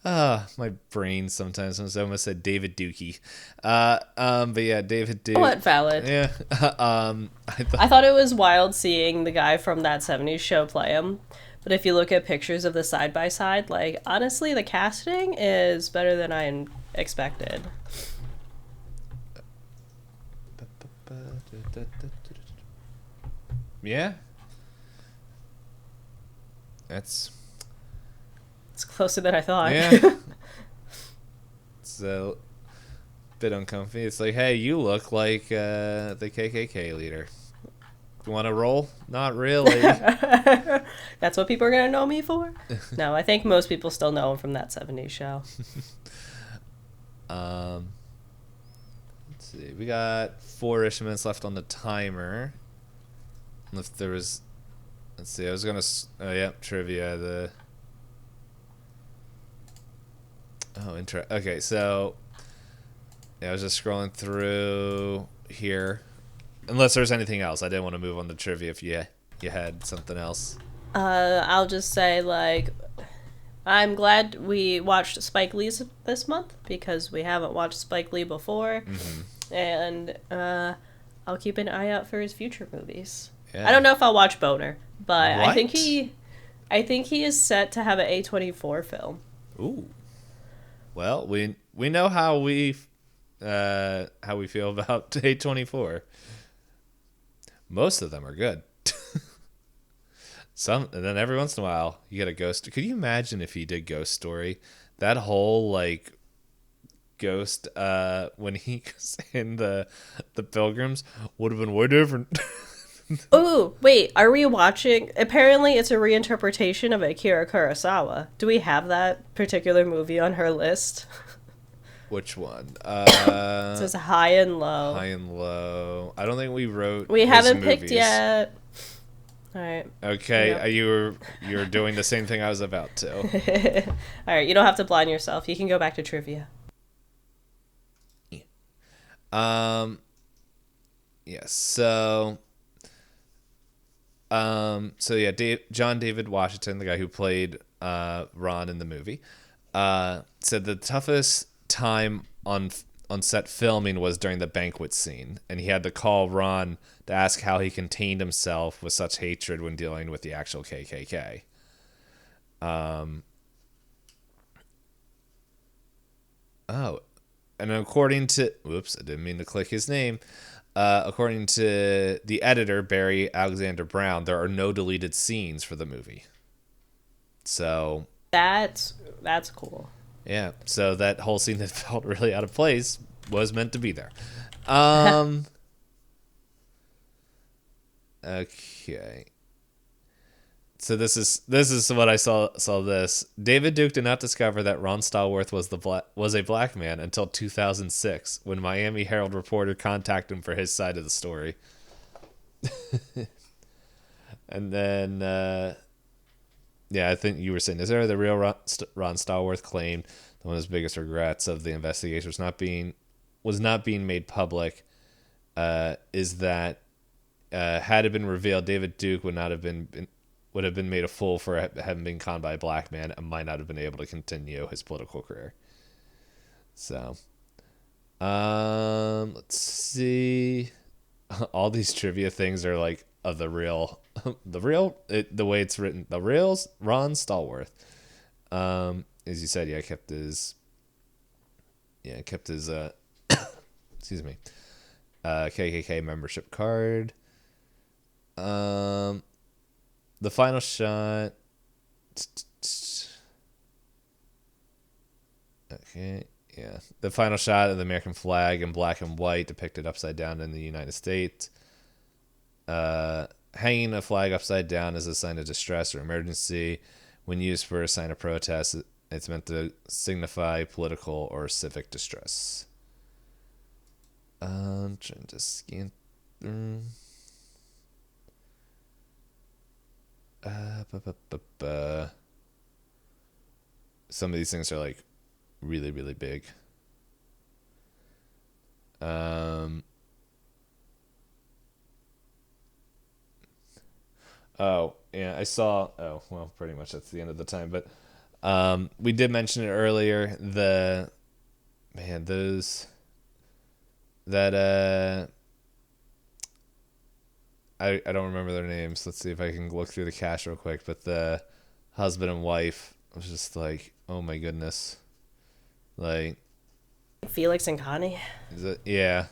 my brain sometimes I almost said David Dookie. But yeah, David Duke. What valid? Yeah. I thought it was wild seeing the guy from That 70s Show play him. But if you look at pictures of the side by side, like honestly, the casting is better than I expected. Yeah. It's closer than I thought. Yeah. It's a bit uncomfy. It's like, hey, you look like the KKK leader. You want to roll? Not really. That's what people are going to know me for? No, I think most people still know him from That 70s Show. Let's see. We got 4-ish minutes left on the timer. If there was... Let's see. I was going to... Oh, yeah. Trivia. Okay, so... Yeah, I was just scrolling through here. Unless there's anything else. I didn't want to move on to trivia if you had something else. I'll just say, like... I'm glad we watched Spike Lee's this month because we haven't watched Spike Lee before. Mm-hmm. And I'll keep an eye out for his future movies. Yeah. I don't know if I'll watch Boner, but what? I think he is set to have an A24 film. Ooh. Well, we know how we feel about A24. Most of them are good. And then every once in a while you get a ghost. Could you imagine if he did Ghost Story? That whole like ghost when he was in the Pilgrims would have been way different. Oh, wait, are we watching? Apparently it's a reinterpretation of Akira Kurosawa. Do we have that particular movie on her list? Which one? It says High and Low. High and Low. I don't think we wrote. We haven't picked yet. All right. Okay, yep. You're doing the same thing I was about to. All right, you don't have to blind yourself. You can go back to trivia. Yeah. Yes. So yeah, John David Washington, the guy who played Ron in the movie, said the toughest time on set filming was during the banquet scene, and he had to call Ron to ask how he contained himself with such hatred when dealing with the actual KKK. And according to... Whoops, I didn't mean to click his name. According to the editor, Barry Alexander Brown, there are no deleted scenes for the movie. So... That's cool. Yeah, so that whole scene that felt really out of place was meant to be there. Okay. So this is what I saw this. David Duke did not discover that Ron Stallworth was a black man until 2006 when Miami Herald reporter contacted him for his side of the story. And then yeah, I think you were saying, is there the real Ron Stallworth claimed that one of his biggest regrets of the investigation was not being made public, is that had it been revealed, David Duke would have been made a fool for having been conned by a black man and might not have been able to continue his political career. So, let's see. All these trivia things are like of the way it's written. The real Ron Stallworth. As you said, kept his excuse me, KKK membership card. The final shot. Okay, yeah. The final shot of the American flag in black and white depicted upside down in the United States. Hanging a flag upside down is a sign of distress or emergency. When used for a sign of protest, it's meant to signify political or civic distress. I'm trying to scan through. Some of these things are like really, really big. Oh, yeah, I saw. Oh, well, pretty much that's the end of the time. But we did mention it earlier. Those that I don't remember their names. Let's see if I can look through the cast real quick. But the husband and wife was just like, oh my goodness, like Felix and Connie. is it? Yeah.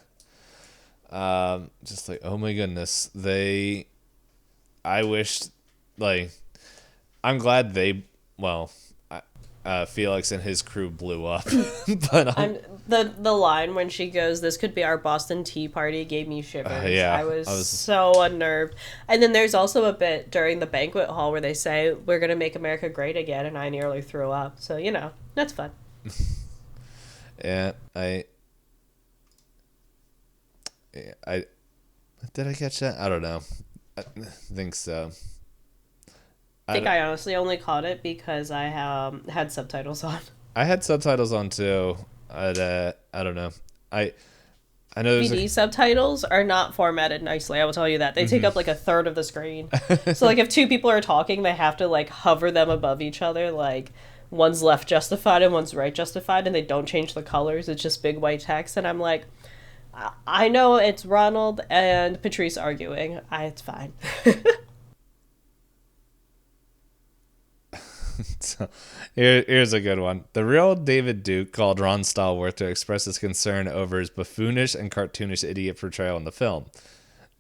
Just like, oh my goodness, I wish, like, I'm glad Felix and his crew blew up. But the line when she goes, "This could be our Boston Tea Party," gave me shivers. Yeah, I was so unnerved. And then there's also a bit during the banquet hall where they say, "We're gonna make America great again," and I nearly threw up. So that's fun. Yeah, I did I catch that? I don't know. I think so. I think I honestly only caught it because I had subtitles on. I had subtitles on too. I don't know. I know there's DVD subtitles are not formatted nicely. I will tell you that they take up like a third of the screen. So like if two people are talking, they have to like hover them above each other. Like one's left justified and one's right justified, and they don't change the colors. It's just big white text, and I'm like, I know it's Ronald and Patrice arguing. It's fine. So, here's a good one. The real David Duke called Ron Stallworth to express his concern over his buffoonish and cartoonish idiot portrayal in the film.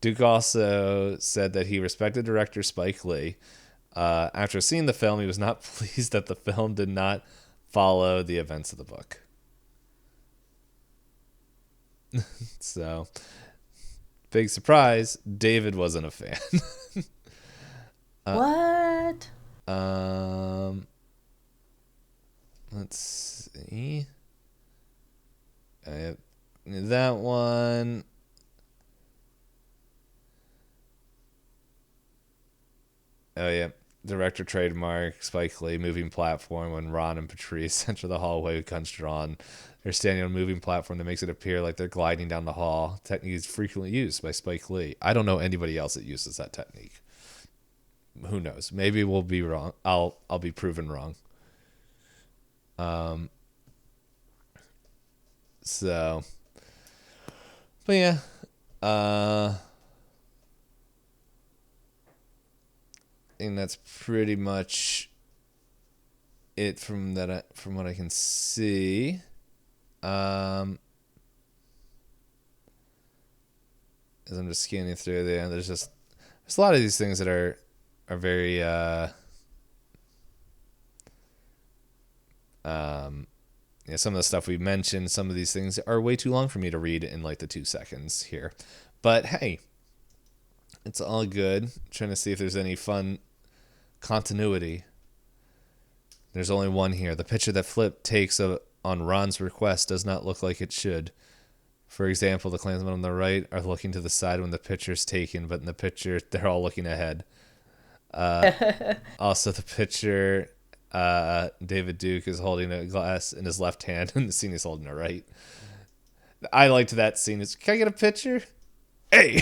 Duke also said that he respected director Spike Lee. After seeing the film, he was not pleased that the film did not follow the events of the book. So, big surprise, David wasn't a fan. What? Let's see. I have that one. Oh yeah, director trademark Spike Lee moving platform. When Ron and Patrice enter the hallway with guns drawn, they're standing on a moving platform that makes it appear like they're gliding down the hall. Technique is frequently used by Spike Lee. I don't know anybody else that uses that technique. Who knows? Maybe we'll be wrong. I'll be proven wrong. So, but yeah, I think that's pretty much it from what I can see. As I'm just scanning through there, there's a lot of these things that are very some of the stuff we mentioned, some of these things are way too long for me to read in like the 2 seconds here. But hey, it's all good. I'm trying to see if there's any fun continuity. There's only one here. The picture that Flip takes on Ron's request does not look like it should. For example, the Klansmen on the right are looking to the side when the picture's taken, but in the picture, they're all looking ahead. Also, the picture, David Duke is holding a glass in his left hand, and the scene is holding it right. I liked that scene. Can I get a picture? Hey!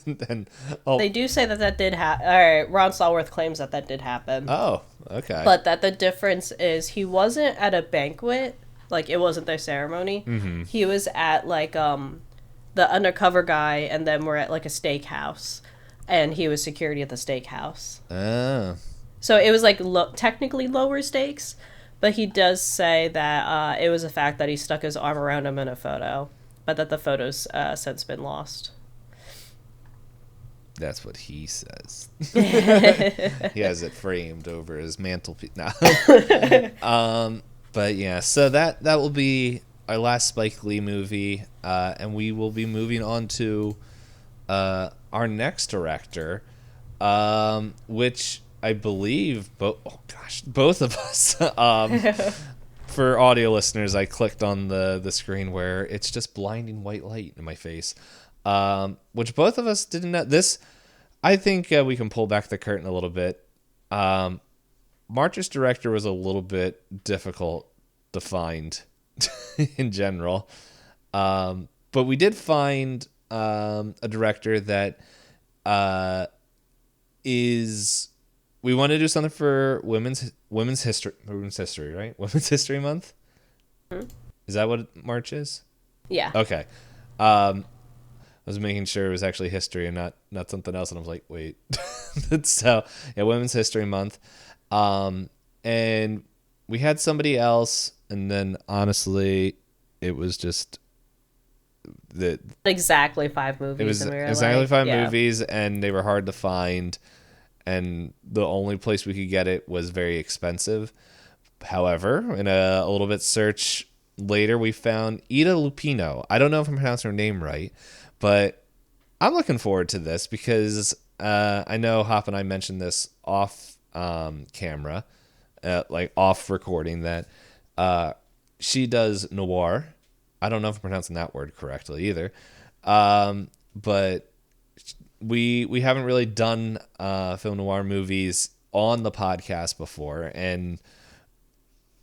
And then, They do say that did happen. All right, Ron Stallworth claims that did happen. Oh, okay. But that the difference is he wasn't at a banquet. Like, it wasn't their ceremony. Mm-hmm. He was at, like, the undercover guy, and then we're at, like, a steakhouse. And he was security at the steakhouse. Oh. So it was like technically lower stakes, but he does say that it was a fact that he stuck his arm around him in a photo, but that the photo's since been lost. That's what he says. He has it framed over his mantelpiece. No. But yeah, so that will be our last Spike Lee movie, and we will be moving on to our next director, which I believe both of us. For audio listeners, I clicked on the screen where it's just blinding white light in my face, which both of us didn't know. This, I think we can pull back the curtain a little bit. March's director was a little bit difficult to find in general, but we did find a director that is. We want to do something for women's history, right? Women's History Month. Mm-hmm. Is that what March is? Yeah. Okay. I was making sure it was actually history and not something else, and I was like, wait. So yeah, Women's History Month, and we had somebody else, and then honestly, it was just exactly 5 movies. It was and we were exactly like, 5 movies, and they were hard to find. And the only place we could get it was very expensive. However, in a little bit search later, we found Ida Lupino. I don't know if I'm pronouncing her name right, but I'm looking forward to this because I know Hop and I mentioned this off camera, like off recording, that she does noir. I don't know if I'm pronouncing that word correctly either, but we haven't really done film noir movies on the podcast before, and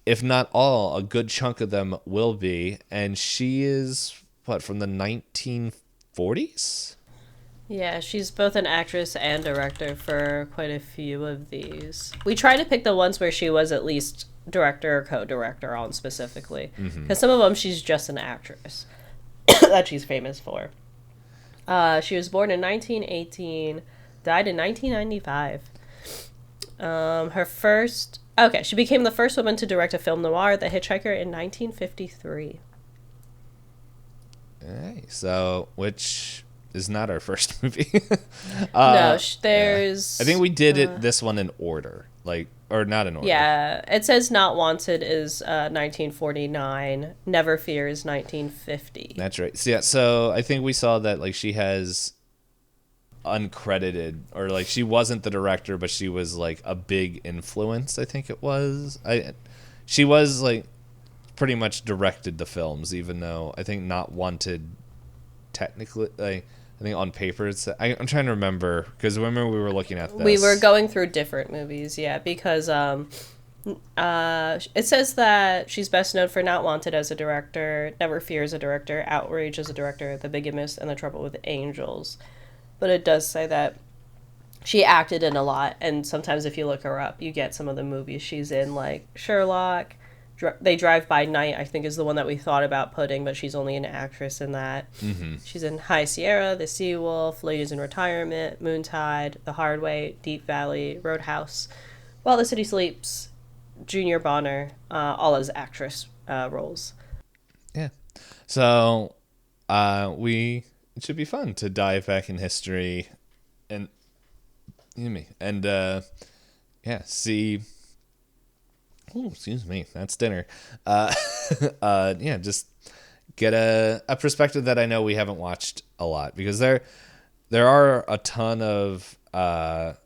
if not all, a good chunk of them will be. And she is from the 1940s? Yeah, she's both an actress and director for quite a few of these. We try to pick the ones where she was at least director or co-director on specifically, because some of them she's just an actress that she's famous for. She was born in 1918, died in 1995. She became the first woman to direct a film noir, The Hitchhiker, in 1953. Hey, so, which is not our first movie. No, there's... I think we did this one in order, or not in order. Yeah, it says Not Wanted is 1949, Never Fear is 1950. That's right. So I think we saw that she has uncredited, or she wasn't the director, but she was a big influence. I think it was. She was pretty much directed the films, even though I think Not Wanted technically. I think on paper I'm trying to remember, because remember we were looking at this. We were going through different movies, yeah, because it says that she's best known for Not Wanted as a director, Never Fear as a director, Outrage as a director, The Bigamist, and The Trouble with Angels. But it does say that she acted in a lot, and sometimes if you look her up, you get some of the movies she's in, like Sherlock. They Drive by Night, I think, is the one that we thought about putting, but she's only an actress in that. Mm-hmm. She's in High Sierra, The Sea Wolf, Ladies in Retirement, Moontide, The Hard Way, Deep Valley, Roadhouse, While the City Sleeps, Junior Bonner, all as actress roles. Yeah. So, it should be fun to dive back in history and, see... Oh, excuse me. That's dinner. Just get a perspective that I know we haven't watched a lot, because there are a ton of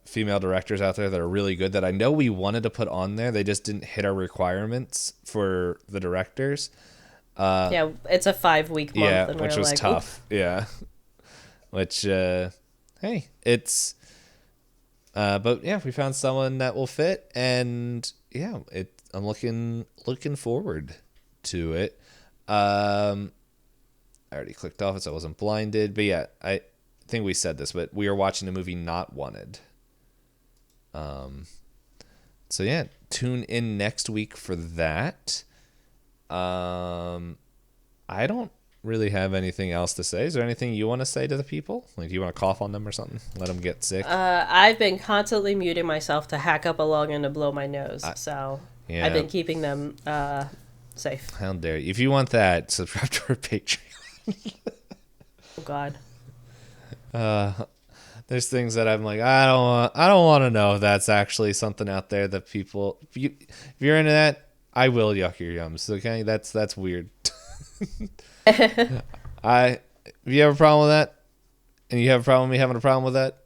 female directors out there that are really good that I know we wanted to put on there. They just didn't hit our requirements for the directors. It's a 5-week month. Yeah, and which was tough. Ooh. Yeah. Which, hey, it's... but yeah, we found someone that will fit, and yeah, I'm looking forward to it. I already clicked off it, so I wasn't blinded. But yeah, I think we said this, but we are watching the movie Not Wanted. So yeah, tune in next week for that. I don't really have anything else to say. Is there anything you want to say to the people? Like, do you want to cough on them or something? Let them get sick? I've been constantly muting myself to hack up a login to blow my nose, so yeah. I've been keeping them safe. How dare you? If you want that, subscribe to our Patreon. Oh God. There's things that I'm like, I don't want to know if that's actually something out there that people. If you're into that, I will yuck your yums. Okay, that's weird. If you have a problem with that, and you have a problem with me having a problem with that,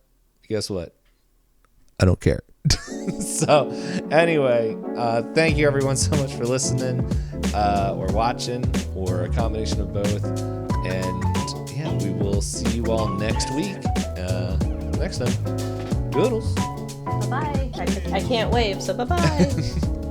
guess what? I don't care. So, anyway, thank you everyone so much for listening, or watching, or a combination of both. And yeah, we will see you all next week. Next time, doodles. Bye bye. I can't wave, so bye bye.